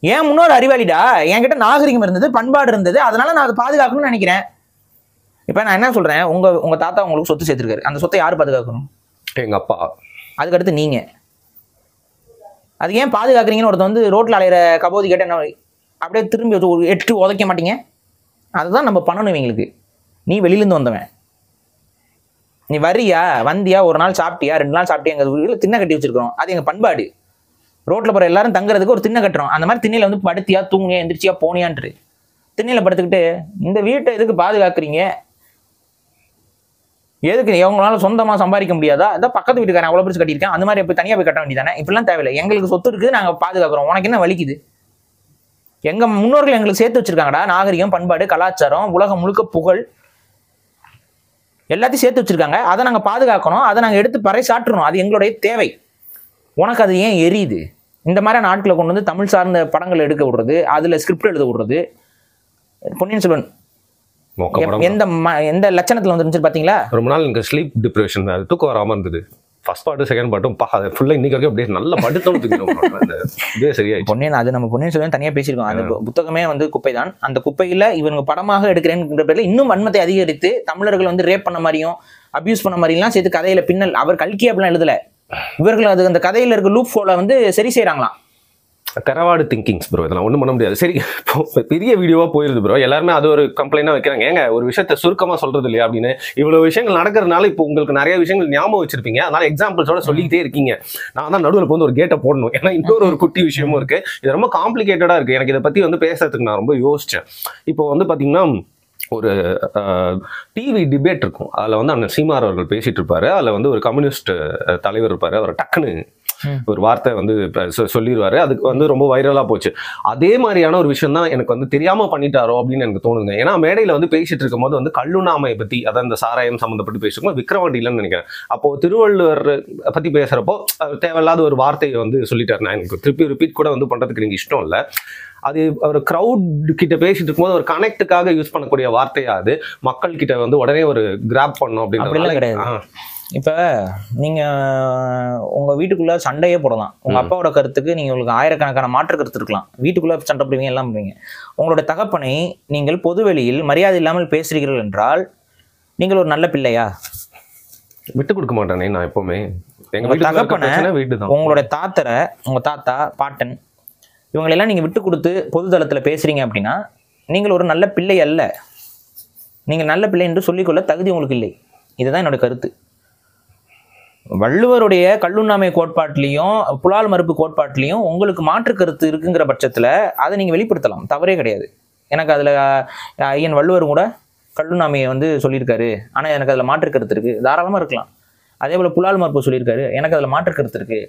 ஏன் முன்னோர் அறிவாளிடா. என்கிட்ட நாகரிகம் இருந்தது, பண்பாடு இருந்தது, அதனால நான் அதை பாதுகாக்கணும்னு நினைக்கிறேன். இப்ப நான் என்ன சொல்றேன், உங்க தாத்தா உங்களுக்கு சொத்து சேர்த்திருக்காரு. அந்த சொத்தை யாரு பாதுகாக்கணும்?
எங்க அப்பா.
அதுக்கடுத்து நீங்க. அது ஏன் பாதுகாக்கிறீங்கன்னு ஒருத்தர் வந்து ரோட்ல அலையிற கபோதி கேட்ட என்ன அப்படியே திரும்பி ஒரு 8 உதைக்க மாட்டீங்க? அதுதான் நம்ம பண்ணணும் இவங்களுக்கு. நீ வெளியிலேருந்து வந்தவன், நீ வரியா வந்தியா, ஒரு நாள் சாப்பிட்டியா, 2 நாள் சாப்பிட்டியா, எங்க வீட்டில் திண்ணை கட்டி வச்சிருக்கிறோம். அது எங்க பண்பாடு. ரோட்ல போற எல்லாரும் தங்குறதுக்கு ஒரு திண்ணை கட்டுறோம். அந்த மாதிரி திண்ணையில வந்து படுத்தியா, தூங்கியா, எந்திரிச்சியா, போனியான்று திண்ணையில படுத்துக்கிட்டு இந்த வீட்டை எதுக்கு பாதுகாக்கிறீங்க? எதுக்கு எவங்களால சொந்தமா சம்பாதிக்க முடியாதா? அதான் பக்கத்து வீட்டுக்காரன் அவ்வளவு பெருசு கட்டியிருக்கேன், அந்த மாதிரி போய் தனியா போய் கட்ட வேண்டியதானே? இப்படிலாம் தேவையில்லை. எங்களுக்கு சொத்து இருக்குது, நாங்க பாதுகாக்கிறோம். உனக்கு என்ன வலிக்குது? எங்க முன்னோர்கள் எங்களுக்கு சேர்த்து வச்சிருக்காங்கடா. நாகரிகம், பண்பாடு, கலாச்சாரம், உலகம் முழுக்க புகழ் எல்லாத்தையும் சேர்த்து வச்சிருக்காங்க. அதை நாங்க பாதுகாக்கணும், அதை நாங்க எடுத்து பறைசாற்றணும். அது எங்களுடைய தேவை. உனக்கு அது ஏன் எரியுது? இந்த மாதிரி நாட்களை கொண்டு வந்து தமிழ் சார்ந்த படங்கள் எடுக்க விடுறது, அதுல ஸ்கிரிப்ட் எழுத விடுறது. பொன்னியின் செல்வன் எந்த லட்சணத்துல வந்துருந்துச்சு பாத்தீங்களா?
ரொம்ப நாள் எனக்கு ஸ்லீப் டிப்ரெஷன், தூக்கம் வராம இருந்தது. ஃபர்ஸ்ட் பார்ட் செகண்ட் பார்ட்டும் ஃபுல்லா இன்னைக்கு வரைக்கும் அப்படியே நல்ல படுத்தணும். இதே சரியா
பொன்னியின், அது நம்ம பொன்னியின் செல்வன் தனியா பேசியிருக்கோம். அந்த புத்தகமே வந்து குப்பை தான். அந்த குப்பையில இவங்க படமாக எடுக்கிறேன்ற பேர்ல இன்னும் வன்மத்தை அதிகரித்து தமிழர்கள் வந்து ரேப் பண்ண மாதிரியும் அபியூஸ் பண்ண மாதிரிலாம் சேர்த்து கதையில பின்னல். அவர் கல்கி அப்படிலாம் எழுதல. இவர்கள் அது அந்த கதையில இருக்க லூப் ஹோலை வந்து சரி செய்யறாங்களாம்.
தெரவாடு திங்கிங்ஸ் ப்ரோ. இதெல்லாம் ஒன்றும் பண்ண முடியாது. சரி, பெரிய வீடியோவா போயிருது ப்ரோ. எல்லாருமே அது ஒரு கம்ப்ளைண்டா வைக்கிறாங்க. ஏங்க ஒரு விஷயத்த சுருக்கமா சொல்றது இல்லையா அப்படின்னு. இவ்வளவு விஷயங்கள் நடக்கிறதுனால இப்போ உங்களுக்கு நிறைய விஷயங்கள் ஞாபகம் வச்சிருப்பீங்க. அதனால எக்ஸாம்பிள்ஸோட சொல்லிக்கிட்டே இருக்கீங்க. நான் தான் நடுவில் வந்து ஒரு கேட்டை போடணும். ஏன்னா இன்னொரு குட்டி விஷயமும் இருக்கு. இது ரொம்ப காம்ப்ளிகேட்டடா இருக்கு. எனக்கு இதை பத்தி வந்து பேசுறதுக்கு நான் ரொம்ப யோசிச்சேன். இப்போ வந்து பாத்தீங்கன்னா ஒரு டிவி டிபேட் இருக்கும். அதில் வந்து அண்ணன் சீமார் அவர்கள் பேசிட்டு இருப்பாரு. அதில் வந்து ஒரு கம்யூனிஸ்ட் தலைவர் இருப்பாரு. அவர் டக்குன்னு ஒரு வார்த்தை வந்து சொல்லிடுவாரு. அதுக்கு வந்து ரொம்ப வைரலா போச்சு. அதே மாதிரியான ஒரு விஷயம் தான் எனக்கு வந்து தெரியாம பண்ணிட்டாரோ அப்படின்னு எனக்கு தோணுங்க. ஏன்னா மேடையில வந்து பேசிட்டு இருக்கும் போது வந்து கல்லுண்ணாமை பத்தி, அதான் இந்த சாராயம் சம்பந்தப்பட்டு பேசிருக்கோம். விக்ரவாண்டியிலன்னு நினைக்கிறேன். அப்போ திருவள்ளுவர் பத்தி பேசுறப்போ தேவையில்லாத ஒரு வார்த்தையை வந்து சொல்லிட்டாரு. நான் எனக்கு திருப்பி ரிப்பீட் கூட வந்து பண்றதுக்கு எனக்கு இஷ்டம் இல்லை. அது அவர் கிரௌட் கிட்ட பேசிட்டு இருக்கும்போது ஒரு கனெக்டுக்காக யூஸ் பண்ணக்கூடிய வார்த்தையா அது மக்கள் கிட்ட வந்து உடனே ஒரு கிராப் பண்ணும் அப்படின்னு
கிடையாது. இப்ப நீங்க உங்க வீட்டுக்குள்ள சண்டையே போடலாம். உங்க அப்பாவோட கருத்துக்கு நீங்க உங்களுக்கு ஆயிரக்கணக்கான மாற்று கருத்து இருக்கலாம். வீட்டுக்குள்ள சண்டை போடுவீங்க, எல்லாம் பண்ணுவீங்க. உங்களோட தகப்பனை நீங்கள் பொதுவெளியில் மரியாதை இல்லாமல் பேசுகிறீர்கள் என்றால் நீங்கள் ஒரு நல்ல பிள்ளையா?
விட்டு கொடுக்க மாட்டேனே நான் எப்பவுமே.
எங்க தகப்பனை, உங்களோட தாத்தரை, உங்க தாத்தா, பாட்டன், இவங்களெல்லாம் நீங்க விட்டு கொடுத்து பொது தளத்துல பேசுறீங்க அப்படின்னா நீங்கள் ஒரு நல்ல பிள்ளை அல்ல. நீங்கள் நல்ல பிள்ளை என்று சொல்லிக்கொள்ள தகுதி உங்களுக்கு இல்லை. இதுதான் என்னோட கருத்து. வள்ளுவருடைய கல்லுண்ணாமை கோட்பாட்டிலையும் புலால் மறுப்பு கோட்பாட்டிலையும் உங்களுக்கு மாற்று கருத்து இருக்குங்கிற பட்சத்துல அதை நீங்க வெளிப்படுத்தலாம், தவறே கிடையாது. எனக்கு அதுல ஐயன் வள்ளுவர் கூட கல்லுண்ணாமையை வந்து சொல்லியிருக்காரு, ஆனா எனக்கு அதுல மாற்று கருத்து இருக்கு, தாராளமா இருக்கலாம். அதே போல புலால் மறுப்பு சொல்லியிருக்காரு, எனக்கு அதுல மாற்று கருத்து இருக்கு.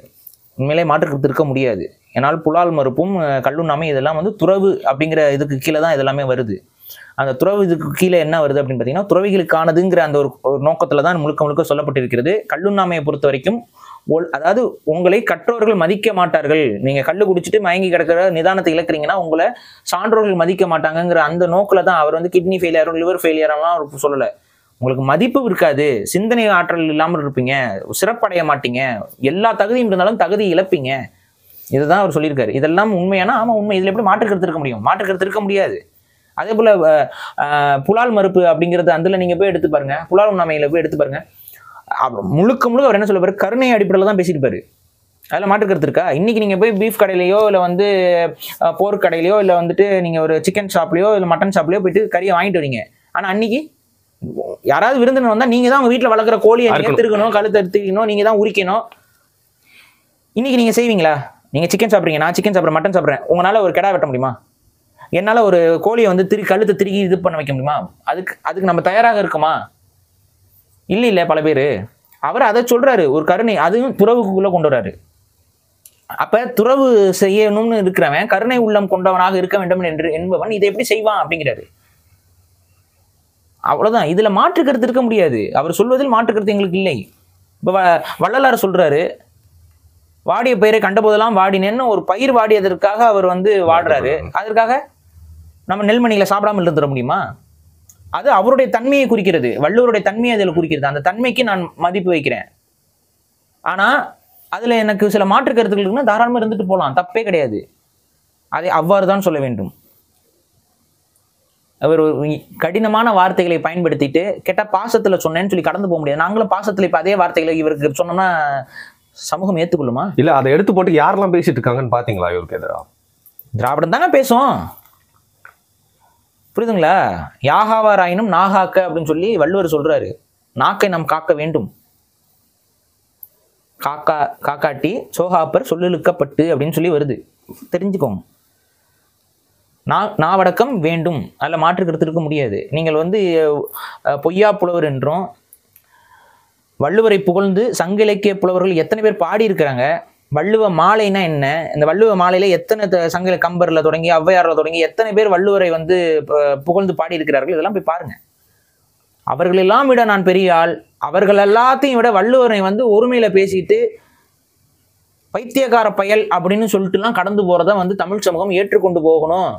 உண்மையிலே மாற்று கருத்து இருக்க முடியாது. ஏன்னால் புலால் மறுப்பும் கல்லுண்ணாமை இதெல்லாம் வந்து துறவு அப்படிங்கிற இதுக்கு கீழே தான் இதெல்லாமே வருது. அந்த துறவு இதுக்கு கீழே என்ன வருது அப்படின்னு பார்த்தீங்கன்னா துறவிகளுக்கானதுங்கிற அந்த ஒரு நோக்கத்துல தான் முழுக்க முழுக்க சொல்லப்பட்டிருக்கிறது. கல்லுண்ணாமையை பொறுத்த வரைக்கும் அதாவது உங்களை கற்றோர்கள் மதிக்க மாட்டார்கள். நீங்க கல்லு குடிச்சிட்டு மயங்கி கிடக்கிற நிதானத்தை இழக்கிறீங்கன்னா உங்களை சான்றோர்கள் மதிக்க மாட்டாங்கிற அந்த நோக்கில தான் அவர் வந்து கிட்னி ஃபெயிலியரும் லிவர் ஃபெயிலியரெல்லாம் அவர் சொல்லலை. உங்களுக்கு மதிப்பு இருக்காது, சிந்தனை ஆற்றல் இல்லாமல் இருப்பீங்க, சிறப்படைய மாட்டீங்க, எல்லா தகுதியும் இருந்தாலும் தகுதி இழப்பீங்க. இதுதான் அவர் சொல்லியிருக்காரு. இதெல்லாம் உண்மையானா ஆமா உண்மை. இதுல எப்படி மாற்று கருத்து இருக்க முடியும்? மாற்று கருத்து இருக்க முடியாது. அதே போல புலால் மறுப்பு அப்படிங்கிறது அதுல நீங்க போய் எடுத்து பாருங்க, புலால் உண்ணாமையில போய் எடுத்து பாருங்க, முழுக்க முழுக்க அவர் என்ன சொல்ல பாரு, கருணை அடிப்படையில் தான் பேசிட்டு பாரு. அதில் மாற்று கருத்து இருக்கா? இன்னைக்கு நீங்க போய் பீஃப் கடையிலையோ இல்லை வந்து போர்க் கடையிலையோ இல்லை வந்துட்டு நீங்க ஒரு சிக்கன் ஷாப்லையோ இல்லை மட்டன் ஷாப்லையோ போயிட்டு கறியை வாங்கிட்டு வரீங்க. ஆனா அன்னைக்கு யாராவது விருந்தினர் வந்தா நீங்க தான் உங்க வீட்டுல வளர்க்குற கோழியை எடுத்துருக்கணும், கழுத்தை எடுத்துக்கணும், நீங்க தான் உரிக்கணும். இன்னைக்கு நீங்க செய்வீங்களா? நீங்க சிக்கன் சாப்பிட்றீங்க, நான் சிக்கன் சாப்பிட்றேன், மட்டன் சாப்பிட்றேன், உங்களால ஒரு கிடா வெட்ட முடியுமா? என்னால ஒரு கோழியை வந்து கழுத்தை திருக்கி இது பண்ண வைக்க முடியுமா? அதுக்கு நம்ம தயாராக இருக்குமா? இல்லை பல பேர் அவர் அதை சொல்றாரு, ஒரு கருணை, அதுவும் துறவுக்குள்ள கொண்டு வர்றாரு. அப்ப துறவு செய்யணும்னு இருக்கிறவன் கருணை உள்ளம் கொண்டவனாக இருக்க வேண்டும் என்று என்பவன் இதை எப்படி செய்வான் அப்படிங்கிறாரு. அவ்வளவுதான். இதுல மாற்று கருத்து இருக்க முடியாது. அவர் சொல்வதில் மாற்று கருத்து எங்களுக்கு இல்லை. இப்ப வள்ளலார் சொல்றாரு, வாடிய பயிரை கண்ட போதெல்லாம் வாடினேன்னு. ஒரு பயிர் வாடியதற்காக அவர் வந்து வாடுறாரு. அதற்காக நம்ம நெல்மணிகளை சாப்பிடாமல் இருந்துட முடியுமா? அது அவருடைய தன்மையை குறிக்கிறது, வள்ளுவருடைய தன்மையை அதில் குறிக்கிறது. அந்த தன்மைக்கு நான் மதிப்பு வைக்கிறேன். ஆனா அதுல எனக்கு சில மாற்று கருத்துக்கள் இருக்குன்னா தாராளமா இருந்துட்டு போகலாம், தப்பே கிடையாது. அதை அவ்வாறு தான் சொல்ல வேண்டும். அவர் கடினமான வார்த்தைகளை பயன்படுத்திட்டு கேட்டா பாசத்துல சொன்னேன்னு சொல்லி கடந்து போக முடியாது. நாங்களும் பாசத்துல இப்ப அதே வார்த்தைகளை இவருக்கு சொன்னோம்னா சமூகம் ஏத்துக்கொள்ளுமா? இல்ல
அதை எடுத்து போட்டு யாரெல்லாம் பேசிட்டு இருக்காங்கன்னு பாத்தீங்களா? இவருக்கு எதிராக
திராவிடம் தானே பேசும், புரியுதுங்களா? யாகாவாராயினும் நாகாக்க அப்படின்னு சொல்லி வள்ளுவர் சொல்றாரு. நாக்கை நாம் காக்க வேண்டும். காக்காட்டி சோகாப்பர் சொல்லிழுக்கப்பட்டு அப்படின்னு சொல்லி வருது, தெரிஞ்சுக்கோங்க. நாவடக்கம் வேண்டும், அதில் மாற்று கருத்து இருக்க முடியாது. நீங்கள் வந்து பொய்யா புலவர் என்றும் வள்ளுவரை புகழ்ந்து சங்க இலக்கிய புலவர்கள் எத்தனை பேர் பாடி இருக்கிறாங்க. வள்ளுவ மாலைனா என்ன? இந்த வள்ளுவ மாலையில எத்தனை சங்க கம்பர்ல தொடங்கி ஔவையார்ல தொடங்கி எத்தனை பேர் வள்ளுவரை வந்து புகழ்ந்து பாடி இருக்கிறார்கள். இதெல்லாம் போய் பாருங்க. அவர்கள் எல்லாம் விட நான் பெரிய ஆள், அவர்கள் எல்லாத்தையும் விட வள்ளுவரை வந்து ஒருமையில பேசிட்டு பைத்தியக்கார பயல் அப்படின்னு சொல்லிட்டுலாம் கடந்து போறத வந்து தமிழ் சமூகம் ஏற்றுக்கொண்டு போகணும்.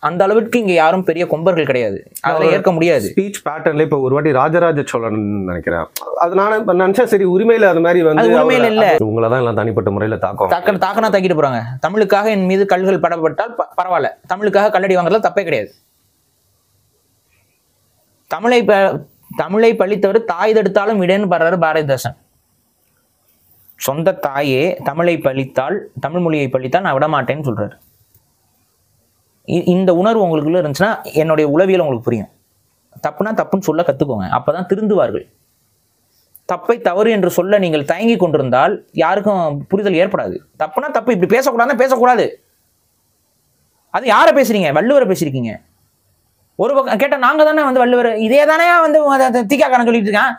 அந்த அளவுக்கு இங்க யாரும் பெரிய கொம்பர்கள் கிடையாது, அதெல்லாம் ஏற்க முடியாது.
ஸ்பீச் பேட்டர்ன்ல இப்ப ஒரு வாட்டி ராஜராஜ சோழன் நினைக்கிறேன், அதனால நினைச்சா சரி உரிமையில அது மாதிரி வந்து
உரிமையில இல்ல,
உங்களதான் எல்லாம் தனிப்பட்ட முறையில
தாக்கனா தாக்கிட்டு போறாங்க. தமிழுக்காக என் மீது கல்கள் படப்பட்டால் பரவாயில்ல, தமிழுக்காக கல்லடி வாங்குறதுல தப்பே கிடையாது. தமிழை பழித்தவர் தாய் தடுத்தாலும் விடன்னு பாடுறாரு பாரதிதாசன். சொந்த தாயே தமிழை பழித்தால், தமிழ் மொழியை பழித்தால் நான் விட மாட்டேன்னு சொல்றாரு. இந்த உணர்வு உங்களுக்குள்ள இருந்துச்சுன்னா என்னுடைய உளவியல் உங்களுக்கு புரியும். தப்புனா தப்புன்னு சொல்ல கத்துக்கோங்க, அப்பதான் திருந்துவார்கள். தப்பை தவறு என்று சொல்ல நீங்கள் தயங்கி கொண்டிருந்தால் யாருக்கும் புரிதல் ஏற்படாது. தப்புனா தப்பு, இப்படி பேசக்கூடாதுன்னா பேசக்கூடாது. அது யாரை பேசுறீங்க? வள்ளுவரை பேசிருக்கீங்க. ஒரு பக்கம் கேட்டா நாங்க தானே வந்து வள்ளுவர் இதே தானே வந்து தீக்காக்காரன் சொல்லிட்டு இருக்கான்.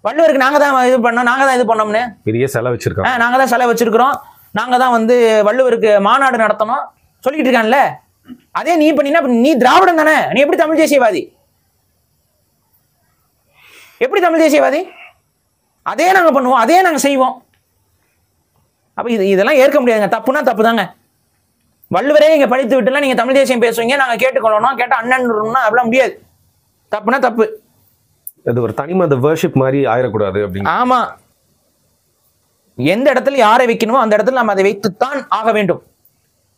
வள்ளுவருக்கு நாங்க தான் இது பண்ணோம், நாங்க தான் இது பண்ணோம்னு பெரிய செலவு வச்சிருக்கோம், நாங்க தான் செலவு வச்சிருக்கிறோம், நாங்க தான் வந்து வள்ளுவருக்கு மாநாடு நடத்தணும் சொல்லிட்டு இருக்கான்ல. அதே நீ பண்ணினா நீ திராவிடம் தானே, நீ எப்படி தமிழ் தேசியவாதி? எப்படி தமிழ் தேசியவாதி? அதே நாங்க பண்ணுவோம், அதே நாங்க செய்வோம். அப்ப இதெல்லாம் ஏற்க முடியாதுங்க. தப்புனா தப்பு தாங்க. வள்ளுவரே இங்க படித்து விட்டுலாம் நீங்க தமிழ் தேசியம் பேசுவீங்க, நாங்க கேட்டுக்கொள்ளணும், கேட்டா அண்ணன் அப்படிலாம் முடியாது. தப்புனா தப்பு.
அது ஒரு தனிமத வர்ஷிப் மாதிரி ஆயிடக்கூடாது அப்படின்னு.
ஆமா, எந்த இடத்துல யாரை வைக்கணுமோ அந்த இடத்துல நம்ம அதை வைத்துத்தான் ஆக வேண்டும்.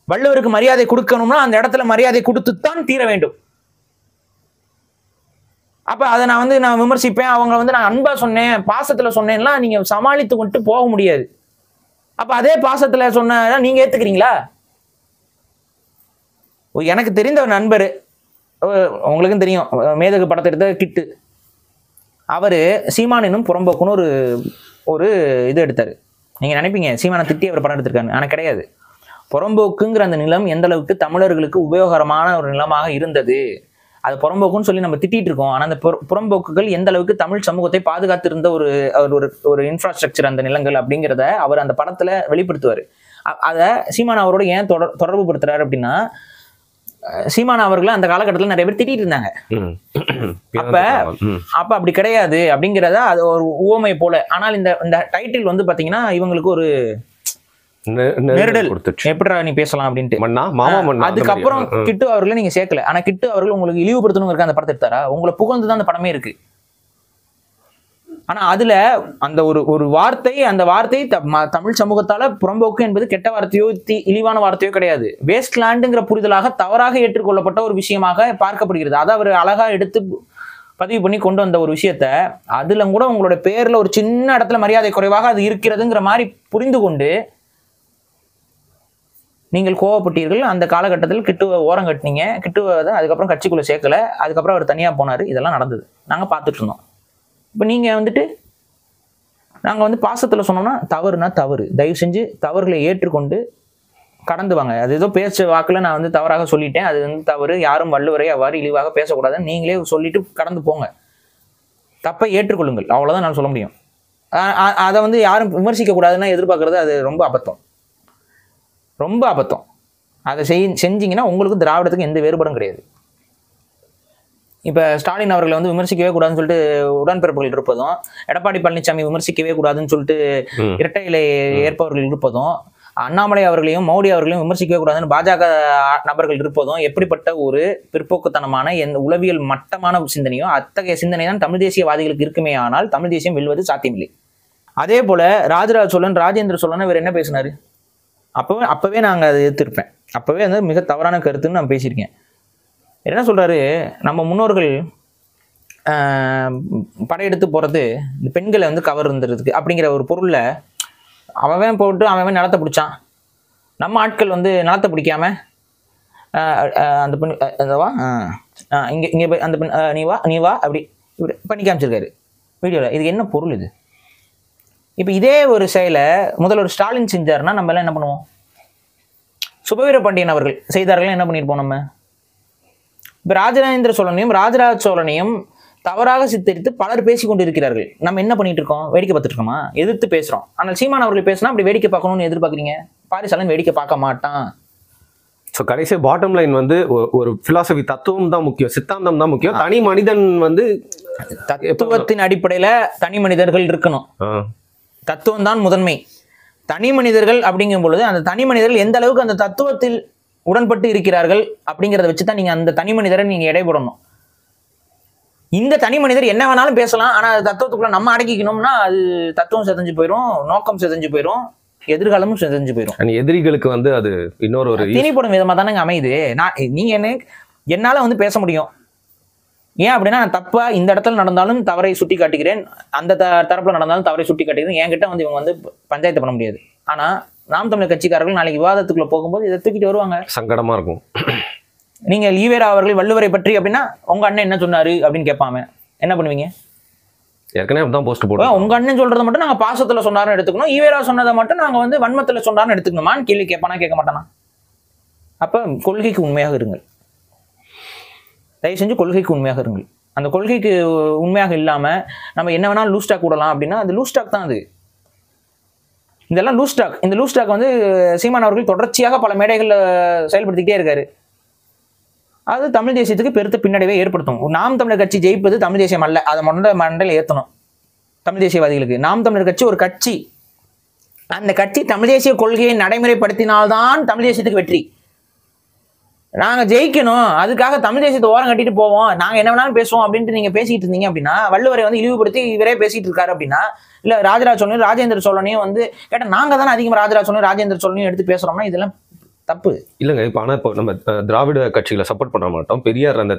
வள்ளுவருக்கு மரியாதை கொடுக்கணும்னா அந்த இடத்துல மரியாதை கொடுத்துத்தான் தீர வேண்டும். அப்ப அதை நான் விமர்சிப்பேன், அவங்க வந்து நான் அன்பா சொன்னேன், பாசத்துல சொன்னேன்லாம் நீங்க சமாளித்து கொண்டு போக முடியாது. அப்ப அதே பாசத்துல சொன்ன நீங்க ஏத்துக்கிறீங்களா? எனக்கு தெரிந்த ஒரு நண்பர், உங்களுக்கும் தெரியும், மேதகு படத்தை எடுத்த கிட்டு, அவரு சீமான் என்னும் புறம்போக்குன்னு ஒரு இது எடுத்தாரு. நீங்க நினைப்பீங்க சீமானை திட்டி அவர் படம் எடுத்திருக்காரு, ஆனா கிடையாது. புறம்போக்குங்கிற அந்த நிலம் எந்த அளவுக்கு தமிழர்களுக்கு உபயோகரமான ஒரு நிலமாக இருந்தது, அது புறம்போக்குன்னு சொல்லி நம்ம திட்டிட்டு இருக்கோம். ஆனா அந்த புறம்போக்குகள் எந்த அளவுக்கு தமிழ் சமூகத்தை பாதுகாத்து இருந்த ஒரு இன்ஃப்ராஸ்ட்ரக்சர் அந்த நிலங்கள் அப்படிங்கிறத அவர் அந்த படத்துல வெளிப்படுத்துவார். அதை சீமான் அவரோட ஏன் தொடர்பு படுத்துறாரு அப்படின்னா, சீமான் அவர்களை அந்த காலகட்டத்தில் நிறைய பேர் திட்டிட்டு இருந்தாங்க. அப்ப அப்படி கிடையாது அப்படிங்கிறத அது ஒரு உவமை போல. ஆனால் இந்த டைட்டில் வந்து பாத்தீங்கன்னா இவங்களுக்கு ஒரு நெருடல், எப்படிடா நீ பேசலாம் அப்படின்ட்டு. அதுக்கப்புறம் கிட்டு அவர்களை நீங்க சேர்க்கல, ஆனா கிட்டு அவர்கள் உங்களுக்கு இழிவுபடுத்தணும் அந்த படத்தை எடுத்தாரா? உங்களை புகழ்ந்துதான் அந்த படமே இருக்கு. ஆனா அதுல அந்த ஒரு வார்த்தை, அந்த வார்த்தை தமிழ் சமூகத்தால புறம்போக்கு என்பது கெட்ட வார்த்தையோ இழிவான வார்த்தையோ கிடையாது. வேஸ்ட்லேண்டுங்கிற புரிதலாக தவறாக ஏற்றுக்கொள்ளப்பட்ட ஒரு விஷயமாக பார்க்கப்படுகிறது. அதை அவர் அழகா எடுத்து பதிவு பண்ணி கொண்டு வந்த ஒரு விஷயத்த, அதுல கூட உங்களோட பேர்ல ஒரு சின்ன இடத்துல மரியாதை குறைவாக அது இருக்கிறதுங்கிற மாதிரி புரிந்து கொண்டு நீங்கள் கோவப்பட்டீர்கள். அந்த காலகட்டத்தில் கிட்டுவை ஓரம் கட்டினீங்க. கிட்டுவை அதுக்கப்புறம் கட்சிக்குள்ள சேர்க்கல, அதுக்கப்புறம் அவர் தனியா போனாரு. இதெல்லாம் நடந்தது, நாங்க பார்த்துட்டு இருந்தோம். இப்போ நீங்க வந்துட்டு நாங்க வந்து பாசத்துல சொன்னோம்னா தவறுனா தவறு, தயவு செஞ்சு தவறுகளை ஏற்றுக்கொண்டு கடந்து வாங்க. அது ஏதோ பேச்ச வாக்குல நான் வந்து தவறாக சொல்லிட்டேன், அது வந்து தவறு, யாரும் வள்ளுவரை அவ்வாறு இழிவாக பேசக்கூடாதுன்னு நீங்களே சொல்லிட்டு கடந்து போங்க. தப்பை ஏற்றுக்கொள்ளுங்கள், அவ்வளவுதான் நான் சொல்ல முடியும். அதை வந்து யாரும் விமர்சிக்க கூடாதுன்னா எதிர்பார்க்கறது அது ரொம்ப அபத்தம். ரொம்ப அபத்தம். அதை செஞ்சீங்கன்னா உங்களுக்கு திராவிடத்துக்கு எந்த வேறுபாடும் கிடையாது. இப்போ ஸ்டாலின் அவர்களை வந்து விமர்சிக்கவே கூடாதுன்னு சொல்லிட்டு உடன்பிறப்புகள் இருப்பதும், எடப்பாடி பழனிசாமி விமர்சிக்கவே கூடாதுன்னு சொல்லிட்டு இரட்டை இலை ஏற்பவர்கள் இருப்பதும், அண்ணாமலை அவர்களையும் மோடி அவர்களையும் விமர்சிக்கவே கூடாதுன்னு பாஜக நபர்கள் இருப்பதும் எப்படிப்பட்ட ஒரு பிற்போக்குத்தனமான உளவியல் மட்டமான சிந்தனையோ அத்தகைய சிந்தனை தான் தமிழ் தேசியவாதிகளுக்கு இருக்குமே. ஆனால் தமிழ் தேசியம் வெல்வது சாத்தியமில்லை. அதே போல ராஜராஜ சோழன், ராஜேந்திர சோழன் இவர் என்ன பேசினாரு? அப்பவே நாங்கள் அதை எதிர்த்திருப்பேன். அப்பவே வந்து மிக தவறான கருத்துன்னு நான் பேசியிருக்கேன். என்ன சொல்றாரு, நம்ம முன்னோர்கள் படையெடுத்து போறது இந்த பெண்களை வந்து கவர்ந்துறதுக்கு அப்படிங்கிற ஒரு பொருள்ல அவன் போட்டு அவன் நிலத்தை பிடிச்சான். நம்ம ஆட்கள் வந்து நிலத்தை பிடிக்காம அந்த பெண் வா இங்கே இங்கே போய் அந்த பெண் நீ வா அப்படி இப்படி பண்ணி காமிச்சிருக்காரு வீடியோவில். இது என்ன பொருள் இது? இப்போ இதே ஒரு செயலை முதல்வர் ஸ்டாலின் செஞ்சாருன்னா நம்ம எல்லாம் என்ன பண்ணுவோம்? சுபவீர பாண்டியன் அவர்கள் செய்தார்கள், என்ன பண்ணியிருப்போம் நம்ம? இப்போ ராஜராஜேந்திர சோழனையும் ராஜராஜ சோழனையும் தவறாக சித்தரித்து பலர் பேசி கொண்டு இருக்கிறார்கள். நம்ம என்ன பண்ணிட்டு இருக்கோம்? வேடிக்கை பார்த்துட்டு இருக்கோமா? எதிர்த்து பேசுறோம். ஆனால் சீமான் அவர்கள் பேசினா அப்படி வேடிக்கை பார்க்கணும்னு எதிர்பார்க்குறீங்க. பாரிசாலன் வேடிக்கை பார்க்க மாட்டான்.
ஸோ கடைசி பாட்டம் லைன் வந்து ஒரு பிலாசபி தத்துவம் தான் முக்கியம், சித்தாந்தம் தான் முக்கியம். தனி மனிதன் வந்து
தத்துவத்தின் அடிப்படையில தனி மனிதர்கள் இருக்கணும். தத்துவம் தான் முதன்மை. தனி மனிதர்கள் அப்படிங்கும் பொழுது அந்த தனி மனிதர்கள் எந்த அளவுக்கு அந்த தத்துவத்தில் உடன்பட்டு இருக்கிறார்கள் அப்படிங்கிறத வச்சு தான் நீங்க அந்த தனி மனிதரை நீங்க எடை போடணும். இந்த தனி மனிதர் என்ன வேணாலும் பேசலாம், ஆனா அது தத்துவத்துக்குள்ள நம்ம அடக்கிக்கணும்னா அது தத்துவம் செதஞ்சு போயிடும், நோக்கம் செதஞ்சு போயிடும், எதிர்காலமும் செதஞ்சு போயிடும்.
எதிரிகளுக்கு வந்து அது இன்னொரு ஒரு
திணிப்படும் விதமா தானே அமையுது. நீங்க என்னால வந்து பேச முடியும். ஏன் அப்படின்னா நான் தப்பா இந்த இடத்துல நடந்தாலும் தவறை சுட்டி காட்டுகிறேன், அந்த தரப்புல நடந்தாலும் தவறை சுட்டி காட்டுகிறேன். என்கிட்ட வந்து இவங்க வந்து பஞ்சாயத்து பண்ண முடியாது. ஆனா நாம் தமிழர் கட்சிக்காரர்கள் நாளைக்கு விவாதத்துக்குள்ள போகும்போது இதை தூக்கிட்டு வருவாங்க.
சங்கடமா இருக்கும்.
நீங்க ஈவேரா அவர்கள் வள்ளுவரை பற்றி அப்படின்னா உங்க அண்ணன் என்ன சொன்னாரு அப்படின்னு கேட்பாங்க. என்ன பண்ணுவீங்க?
ஏற்கனவே தான் போஸ்ட் போடுவோம்.
உங்க அண்ணன் சொல்றதை மட்டும் நாங்க பாசத்துல சொன்னாருன்னு எடுத்துக்கணும், ஈவேரா சொன்னதை மட்டும் நாங்க வந்து வன்மத்துல சொன்னாருன்னு எடுத்துக்கணுமான்னு கேள்வி கேட்பானா? கேட்க மாட்டானா? அப்ப கொள்கைக்கு உண்மையாக இருங்கள். தயவு செஞ்சு கொள்கைக்கு உண்மையாக இருங்கள். அந்த கொள்கைக்கு உண்மையாக இல்லாம நம்ம என்ன வேணாலும் லூஸ் ஸ்டாக் விடலாம் அப்படின்னா அது லூஸ் ஸ்டாக் தான். அது இதெல்லாம் லூஸ் ஸ்டாக். இந்த லூஸ் ஸ்டாக் வந்து சீமான் அவர்கள் தொடர்ச்சியாக பல மேடைகளில் செயல்படுத்திக்கிட்டே இருக்காரு. அது தமிழ் தேசியத்துக்கு பெருத்த பின்னடைவை ஏற்படுத்தும். நாம் தமிழர் கட்சி ஜெயிப்பது தமிழ் தேசியம் அல்ல, அதை மண்டையில் ஏற்றணும் தமிழ் தேசியவாதிகளுக்கு. நாம் தமிழர் கட்சி ஒரு கட்சி. அந்த கட்சி தமிழ் தேசிய கொள்கையை நடைமுறைப்படுத்தினால்தான் தமிழ் தேசியத்துக்கு வெற்றி. நாங்கள் ஜெயிக்கணும், அதுக்காக தமிழ் தேசியத்தை ஓரம் கட்டிட்டு போவோம், நாங்கள் என்ன வேணாலும் பேசுவோம் அப்படின்ட்டு நீங்கள் பேசிட்டு இருந்தீங்க அப்படின்னா, வள்ளுவரை வந்து இழிவுபடுத்தி இவரே பேசிட்டு இருக்காரு அப்படின்னா, இல்லை ராஜராஜ சோழனையும் ராஜேந்திர சோழனையும் வந்து கேட்டால் நாங்கள் தானே அதிகமாக ராஜராஜ சோழனையும் ராஜேந்திர சோழனையும் எடுத்து பேசுகிறோம்னா இதெல்லாம் தப்பு
இல்லைங்க. இப்போ ஆனால் இப்போ நம்ம திராவிட கட்சிகளை சப்போர்ட் பண்ண மாட்டோம். பெரியார் அந்த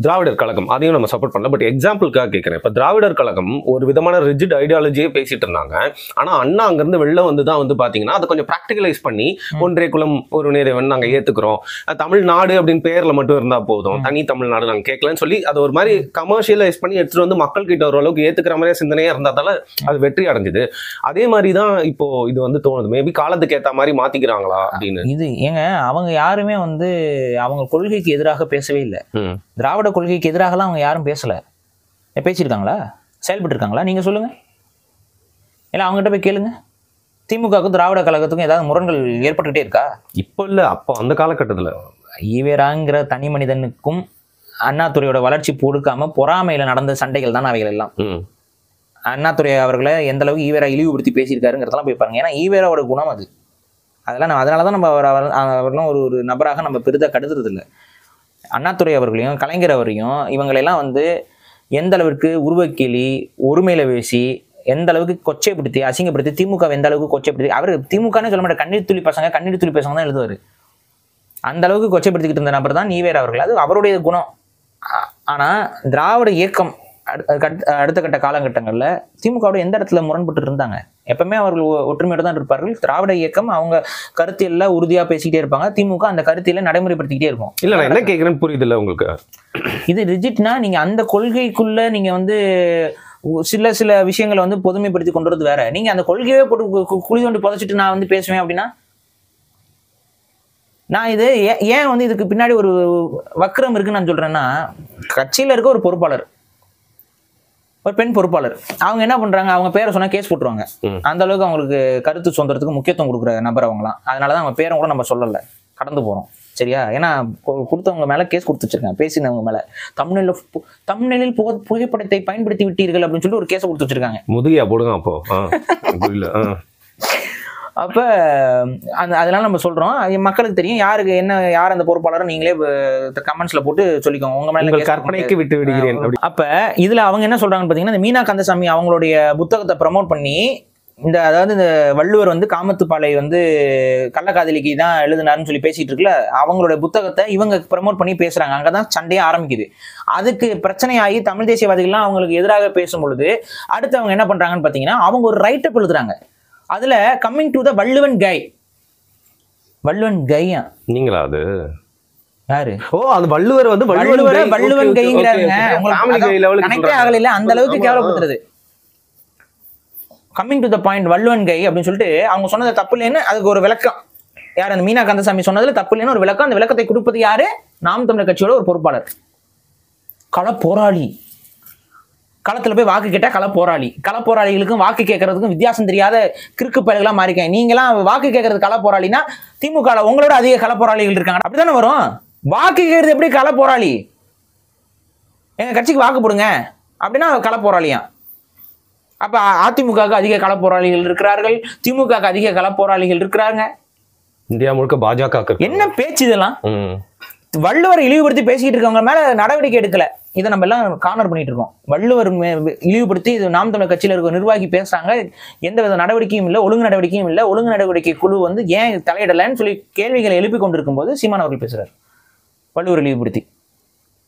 திராவிடர் கழகம் அதையும் நம்ம சப்போர்ட் பண்ணல. பட் எக்ஸாம்பிளுக்காக கேட்குறேன். இப்போ திராவிடர் கழகம் ஒரு விதமான ரிஜிட் ஐடியாலஜியே பேசிட்டு இருந்தாங்க. ஆனால் அண்ணா அங்கேருந்து வெளில வந்து தான் வந்து பார்த்தீங்கன்னா அதை கொஞ்சம் ப்ராக்டிகலைஸ் பண்ணி ஒன்றே குலம் ஒரு நேரவன் நாங்கள் ஏற்றுக்கிறோம், தமிழ்நாடு அப்படின்னு பேரில் மட்டும் இருந்தால் போதும், தனி தமிழ்நாடு நாங்கள் கேட்கலன்னு சொல்லி அதை ஒரு மாதிரி கமர்ஷியலைஸ் பண்ணி எடுத்துகிட்டு வந்து மக்கள் கிட்ட ஓரளவுக்கு ஏற்றுக்கிற மாதிரியே சிந்தனையாக இருந்தாதால அது வெற்றி அடைஞ்சுது. அதே மாதிரி தான் இப்போ இது வந்து தோணுது. மேபி காலத்துக்கு ஏற்ற மாதிரி மாற்றிக்கிறாங்களா அப்படின்னு.
இது ஏங்க அவங்க யாருமே வந்து அவங்க கொள்கைக்கு எதிராக பேசவே இல்லை. திராவிட கொள்கைக்கு எதிராகலாம் அவங்க யாரும் பேசல. பேசியிருக்காங்களா? செயல்பட்டு இருக்காங்களா? நீங்க சொல்லுங்க. இல்லை அவங்ககிட்ட போய் கேளுங்க. திமுகவுக்கும் திராவிட கழகத்துக்கும் ஏதாவது முரண்கள் ஏற்பட்டுக்கிட்டே இருக்கா? இப்போ இல்லை, அப்போ அந்த காலகட்டத்தில் ஈவேராங்கிற தனி மனிதனுக்கும் அண்ணாதுரையோட வளர்ச்சி கொடுக்காம பொறாமையில நடந்த சண்டைகள் தான் அவைகள் எல்லாம். அண்ணாதுரை அவர்களை எந்த அளவுக்கு ஈவேரா இழிவுபடுத்தி பேசியிருக்காருங்கிறதெல்லாம் போய் பாருங்க. ஏன்னா ஈவேராவோட குணம் அது. அதெல்லாம் அதனால தான் நம்ம அவரெல்லாம் ஒரு நபராக நம்ம பெரிதாக கருதுறது இல்லை. அண்ணாதுரை அவர்களையும் கலைஞர் அவரையும் இவங்களெல்லாம் வந்து எந்த அளவுக்கு உருவக்கேலி ஒருமையில பேசி எந்த அளவுக்கு கொச்சைப்படுத்தி அசிங்கப்படுத்தி திமுக எந்த அளவுக்கு கொச்சைப்படுத்தி, அவர் திமுகன்னு சொல்ல மாட்டார், கண்ணீர் துளி பசங்க தான் எழுதுவார். அந்த அளவுக்கு கொச்சைப்படுத்திக்கிட்டு இருந்த நபர் தான் ஈவேரா அவர்கள். அது அவருடைய குணம். ஆனா திராவிட இயக்கம் அடுத்த கட்ட காலகட்டங்களில் திமுகவோட எந்த இடத்துல முரண்பட்டு இருந்தாங்க? எப்பவுமே அவர்கள் ஒற்றுமையோடு தான் இருப்பார்கள். திராவிட இயக்கம் அவங்க கருத்தியல்ல உறுதியா பேசிக்கிட்டே இருப்பாங்க, திமுக அந்த கருத்தியல நடைமுறைப்படுத்திக்கிட்டே இருக்கும்.
இல்ல நான் என்ன கேட்கிறேன்னு புரியுது இல்லை உங்களுக்கு?
இது ரிஜிட்னா நீங்க அந்த கொள்கைக்குள்ள நீங்க வந்து சில விஷயங்களை வந்து பொதுமைப்படுத்தி கொண்டு வரது வேற. நீங்க அந்த கொள்கையே போட்டு குழி தோண்டி புதைச்சிட்டு நான் வந்து பேசுவேன் அப்படின்னா, நான் இது ஏன் வந்து இதுக்கு பின்னாடி ஒரு வக்ரம் இருக்குன்னு நான் சொல்றேன்னா, கட்சியில இருக்க ஒரு பொறுப்பாளர் ஒரு பெண் பொறுப்பாளர். அவங்க என்ன பண்றாங்க, அவங்க பேரை சொன்னா கேஸ் போட்டுருவாங்க. அந்த அளவுக்கு அவங்களுக்கு கருத்து சுதந்திரத்துக்கு முக்கியத்துவம் கொடுக்குற நபர் அவங்களாம். அதனாலதான் அவங்க பேரை கூட நம்ம சொல்லலை, கடந்து போறோம். சரியா? ஏன்னா கொடுத்தவங்க மேல கேஸ் கொடுத்து வச்சிருக்காங்க, பேசினவங்க மேல தமிழில் புகைப்படத்தை பயன்படுத்தி விட்டீர்கள் அப்படின்னு சொல்லி ஒரு கேஸை கொடுத்து வச்சிருக்காங்க.
முதுகியா போடுங்க அப்போ.
அப்ப அதனால நம்ம சொல்றோம், மக்களுக்கு தெரியும் யாருக்கு என்ன, யார் அந்த பொறுப்பாளரும் நீங்களே கமெண்ட்ஸ்ல போட்டு சொல்லிக்கோங்க, உங்க மேல
கற்பனைக்கு விட்டு விடுகிறேன்.
அப்ப இதுல அவங்க என்ன சொல்றாங்கன்னு பாத்தீங்கன்னா, இந்த மீனா கந்தசாமி அவங்களுடைய புத்தகத்தை ப்ரமோட் பண்ணி, அதாவது இந்த வள்ளுவர் வந்து காமத்துப்பாலை வந்து கள்ளக்காதலிக்கு தான் எழுதினாருன்னு சொல்லி பேசிட்டு இருக்குல்ல, அவங்களுடைய புத்தகத்தை இவங்க ப்ரமோட் பண்ணி பேசுறாங்க. அங்கதான் சண்டையே ஆரம்பிக்குது. அதுக்கு பிரச்சனையாகி தமிழ் தேசியவாதிகள்லாம் அவங்களுக்கு எதிராக பேசும் பொழுது அடுத்து அவங்க என்ன பண்றாங்கன்னு பாத்தீங்கன்னா, அவங்க ஒரு ரைட்டப் எழுதுறாங்க. அதுல கம்மிங் டு த வள்ளுவன் கை. வள்ளுவன் கையா நீங்களா? அது யாரு? ஓ, அது வள்ளுவர் வந்து வள்ளுவன் கைங்கிறாங்க. கனெக்டே ஆகல, அந்த அளவுக்கு கேவலப்படுத்துறது. Coming to the point, Valluvan கை அப்படின்னு சொல்லிட்டு அவங்க சொன்னது தப்பு இல்லைன்னு அதுக்கு ஒரு விளக்கம். யார்? அந்த மீனா கந்தசாமி சொன்னதுல தப்பு இல்லைன்னு ஒரு விளக்கம். அந்த விளக்கத்தை கொடுப்பது யாரு? நாம் தமிழர் கட்சியோட ஒரு பொறுப்பாளர். கள போராளி. களத்துல போய் வாக்கு கேட்டா கள போராளி. கள போராளிகளுக்கும் வாக்கு கேட்கறதுக்கும் வித்தியாசம் தெரியாத கிறுக்கு பயல்களா மாறிக்காங்க. நீங்களாம் வாக்கு கேட்கறது கள போராளினா திமுக உங்களோட அதிக கள போராளிகள் இருக்காங்க. அப்படித்தானே வரும். வாக்கு கேட்கறது எப்படி கள போராளி? எங்க கட்சிக்கு வாக்கு போடுங்க அப்படின்னா கள போராளியா? அப்ப அதிமுகவுக்கு அதிக கள போராளிகள் இருக்கிறார்கள், திமுகவுக்கு அதிக கள போராளிகள் இருக்கிறாங்க.
இந்தியா முழுக்க பாஜக. என்ன பேச்சு இதெல்லாம்?
வள்ளுவர் இழிவுபடுத்தி பேசிட்டு இருக்கவங்க மேல நடவடிக்கை எடுக்கல. இதை நம்ம எல்லாம் கார்னர் பண்ணிட்டு இருக்கோம். வள்ளுவர் இழிவுபடுத்தி இது நாம் தமிழர் கட்சியில இருக்க நிர்வாகி பேசுறாங்க, எந்த வித நடவடிக்கையும் இல்லை, ஒழுங்கு நடவடிக்கையும் இல்லை. ஒழுங்கு நடவடிக்கை குழு வந்து ஏன் தலையிடலைன்னு சொல்லி கேள்விகளை எழுப்பி கொண்டிருக்கும் போது சீமான் அவர்கள் பேசுறாரு வள்ளுவர் இழிவுபடுத்தி.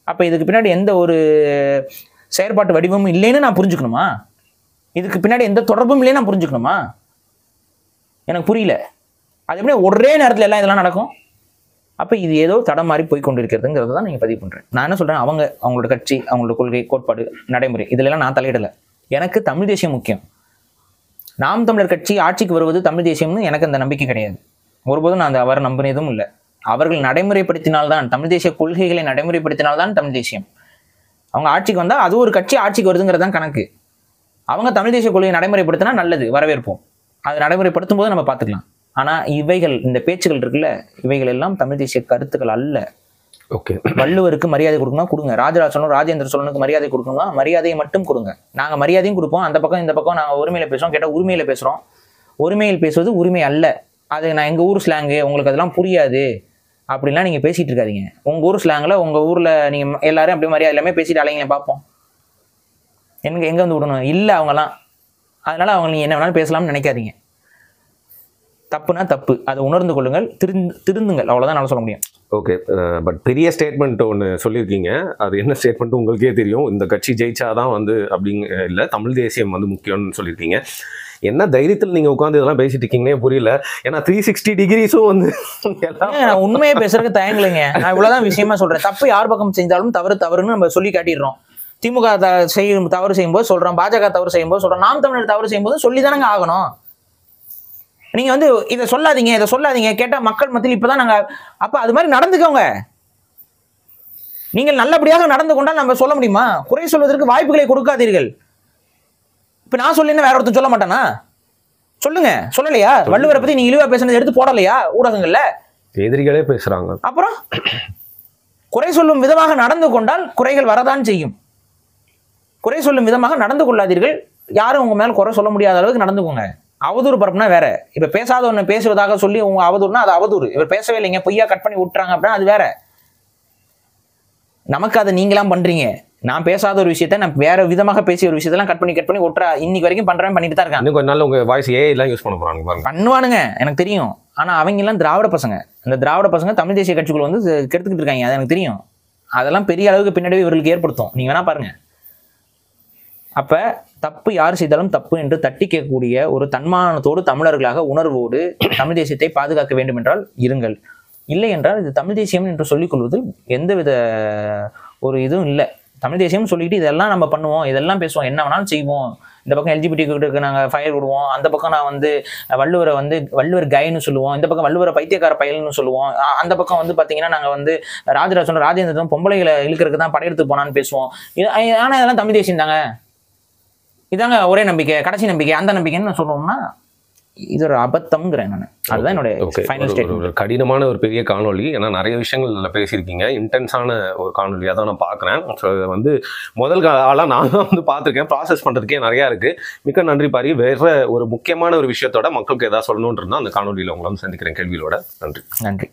அப்ப இதுக்கு பின்னாடி எந்த ஒரு செயற்பாட்டு வடிவமும் இல்லைன்னு நான் புரிஞ்சுக்கணுமா? இதுக்கு பின்னாடி எந்த தொடர்பும் இல்லைன்னு நான் புரிஞ்சுக்கணுமா? எனக்கு புரியல. அது எப்படி ஒரே நேரத்தில் எல்லாம் இதெல்லாம் நடக்கும்? அப்போ இது ஏதோ தடம் மாறி போய் கொண்டு இருக்கிறதுங்கிறத தான் நீங்கள் பதிவு பண்ணுறேன். நான் என்ன சொல்கிறேன், அவங்களோட கட்சி, அவங்களோட கொள்கை, கோட்பாடு, நடைமுறை இதிலெல்லாம் நான் தலையிடலை. எனக்கு தமிழ் தேசியம் முக்கியம். நாம் தமிழர் கட்சி ஆட்சிக்கு வருவது தமிழ் தேசியம்னு எனக்கு அந்த நம்பிக்கை கிடையாது. ஒருபோதும் நான் அவர் நம்பினதும் இல்லை. அவர்கள் நடைமுறைப்படுத்தினால்தான், தமிழ் தேசிய கொள்கைகளை நடைமுறைப்படுத்தினால்தான் தமிழ் தேசியம். அவங்க ஆட்சிக்கு வந்தால் அது ஒரு கட்சி ஆட்சிக்கு வருதுங்கிறது தான் கணக்கு. அவங்க தமிழ் தேசிய கொள்கையை நடைமுறைப்படுத்தினா நல்லது, வரவேற்போம். அது நடைமுறைப்படுத்தும் போது நம்ம பார்த்துக்கலாம். ஆனா இவைகள், இந்த பேச்சுகள் இருக்குல்ல, இவைகள் எல்லாம் தமிழ் தேசிய கருத்துக்கள் அல்ல. ஓகே, வள்ளுவருக்கு மரியாதை கொடுக்கணும், கொடுங்க. ராஜராஜ சோழன், ராஜேந்திர சோழனுக்கு மரியாதை கொடுக்கணும், மரியாதையை மட்டும் கொடுங்க. நாங்க மரியாதையும் கொடுப்போம். அந்த பக்கம் இந்த பக்கம் நாங்க உரிமையில பேசுறோம், கேட்டால் உரிமையில பேசுறோம். உரிமையில் பேசுவது உரிமை அல்ல. அது நான் எங்க ஊர் ஸ்லாங்கு, உங்களுக்கு அதெல்லாம் புரியாது அப்படின்லாம் நீங்க பேசிட்டு இருக்காதீங்க. உங்க ஊர் ஸ்லாங்ல, உங்க ஊர்ல நீங்க எல்லாரும் அப்படி மரியாதை எல்லாமே பேசிட்டு அலைங்களேன் பார்ப்போம். எங்க வந்து விடணும் இல்லை அவங்கலாம். அதனால அவங்க நீங்க என்ன வேணாலும் பேசலாம்னு நினைக்காதீங்க. தப்புனா தப்பு, அதை உணர்ந்து கொள்ளுங்கள், திருந்துங்கள், அவ்வளோதான் நான் சொல்ல முடியும்.
ஓகே, பட் பெரிய ஸ்டேட்மெண்ட் ஒன்று சொல்லியிருக்கீங்க. அது என்ன ஸ்டேட்மெண்ட் உங்களுக்கே தெரியும். இந்த கட்சி ஜெயிச்சாதான் வந்து அப்படிங்க இல்லை, தமிழ் தேசியம் வந்து முக்கியம்னு சொல்லியிருக்கீங்க. என்ன தைரியத்தில் நீங்கள் உட்காந்து இதெல்லாம் பேசிட்டு இருக்கீங்கன்னே புரியல. ஏன்னா 360 டிகிரிஸும் வந்து
நான் உண்மையே பேசுறதுக்கு தயங்கலைங்க. நான் இவ்வளோதான் விஷயமா சொல்கிறேன். தப்பு யார் பக்கம் செஞ்சாலும் தவறுன்னு நம்ம சொல்லி காட்டிடுறோம். திமுக தவறு செய்யும்போது சொல்கிறோம், பாஜக தவறு செய்யும்போது சொல்கிறோம், நாம் தமிழர் தவறு செய்யும்போது சொல்லி தானங்க ஆகணும். நீங்க வந்து இதை சொல்லாதீங்க கேட்டா மக்கள் மத்தியில் இப்பதான் நாங்க, அப்ப அது மாதிரி நடந்துக்கோங்க. நீங்கள் நல்லபடியாக நடந்து கொண்டால் நம்ம சொல்ல முடியுமா? குறை சொல்வதற்கு வாய்ப்புகளை கொடுக்காதீர்கள். இப்ப நான் சொல்லினா வேற ஒருத்தன் சொல்ல மாட்டானா? சொல்லுங்க. சொல்லலையா? வள்ளுவரை பத்தி நீங்க இழிவா பேசுனது எடுத்து போடலையா ஊடகங்கள்ல?
எதிரிகளே பேசுறாங்க.
அப்புறம் குறை சொல்லும் விதமாக நடந்து கொண்டால் குறைகள் வரதான் செய்யும். குறை சொல்லும் விதமாக நடந்து கொள்ளாதீர்கள். யாரும் உங்க மேல குறை சொல்ல முடியாத அளவுக்கு நடந்துக்கோங்க. அவதூறு பரப்புனா வேற. இப்ப பேசாத ஒண்ணு பேசுவதாக சொல்லி உங்க அவதூறுனா அது அவதூறு. இவர் பேசவே இல்லைங்க, பொய்யா கட் பண்ணி விட்டுறாங்க அப்படின்னா அது வேற. நமக்கு அதை நீங்களாம் பண்றீங்க. நான் பேசாத ஒரு விஷயத்த நான் வேற விதமாக பேசிய ஒரு விஷயத்தெல்லாம் கட் பண்ணி விட்டுறா. இன்னைக்கு வரைக்கும் பண்ணிட்டு தான் இருக்காங்க.
கொஞ்ச நாள் உங்க வாய்ஸ் ஏஐ எல்லாம் யூஸ் பண்ண போறாங்க,
பண்ணுவானுங்க, எனக்கு தெரியும். ஆனா அவங்க எல்லாம் திராவிட பசங்க. அந்த திராவிட பசங்க தமிழ் தேசிய கட்சிக்குள்ள வந்து கெடுத்துக்கிட்டு இருக்காங்க. அது எனக்கு தெரியும். அதெல்லாம் பெரிய அளவுக்கு பின்னாடி இவர்களுக்கு ஏற்படுத்தும். நீங்க வேணா பாருங்க. அப்ப தப்பு யார் செய்தாலும் தப்பு என்று தட்டி கேட்கக்கூடிய ஒரு தன்மானத்தோடு, தமிழர்களாக உணர்வோடு தமிழ் தேசியத்தை பாதுகாக்க வேண்டும் என்றால் இருங்கள். இல்லை என்றால் இது தமிழ் தேசியம் என்று சொல்லிக் கொள்வதில் எந்தவித ஒரு இதுவும் இல்லை. தமிழ் தேசியம் சொல்லிட்டு இதெல்லாம் நம்ம பண்ணுவோம், இதெல்லாம் பேசுவோம், என்ன வேணாலும் செய்வோம். இந்த பக்கம் எல்ஜிபிடிக்கு நாங்கள் ஃபயர் விடுவோம், அந்த பக்கம் நான் வந்து வள்ளுவர் கைன்னு சொல்லுவோம், இந்த பக்கம் வள்ளுவரை பைத்தியக்கார பயல்னு சொல்லுவோம், அந்த பக்கம் வந்து பார்த்தீங்கன்னா நாங்கள் வந்து ராஜேந்திரன் பொம்பளைகளை இழுக்கிறதுக்கு தான் படையெடுத்து போனான்னு பேசுவோம். ஆனால் இதெல்லாம் தமிழ் தேசியம் தாங்க. இதாங்க ஒரே நம்பிக்கை, கடைசி நம்பிக்கை, அந்த நம்பிக்கைன்னு சொல்லுவோம்னா இது ஒரு அபத்தம்ங்கிறேன் நான். அதுதான் என்னோட ஃபைனல் ஸ்டேட்மெண்ட்.
ஒரு கடினமான ஒரு பெரிய காணொலி, ஏன்னா நிறைய விஷயங்கள் பேசியிருக்கீங்க, இன்டென்ஸான ஒரு காணொலியாக தான் நான் பார்க்குறேன். ஸோ வந்து முதல் ஆளாக நான் தான் வந்து பார்த்துருக்கேன், ப்ராசஸ் பண்ணுறதுக்கே நிறையா இருக்குது. மிக்க நன்றி பாரி. வேற ஒரு முக்கியமான ஒரு விஷயத்தோட மக்களுக்கு ஏதாவது சொல்லணும்னு இருந்தால் அந்த காணொலியில் உங்களை வந்து சந்திக்கிறேன் கேள்வியோட. நன்றி.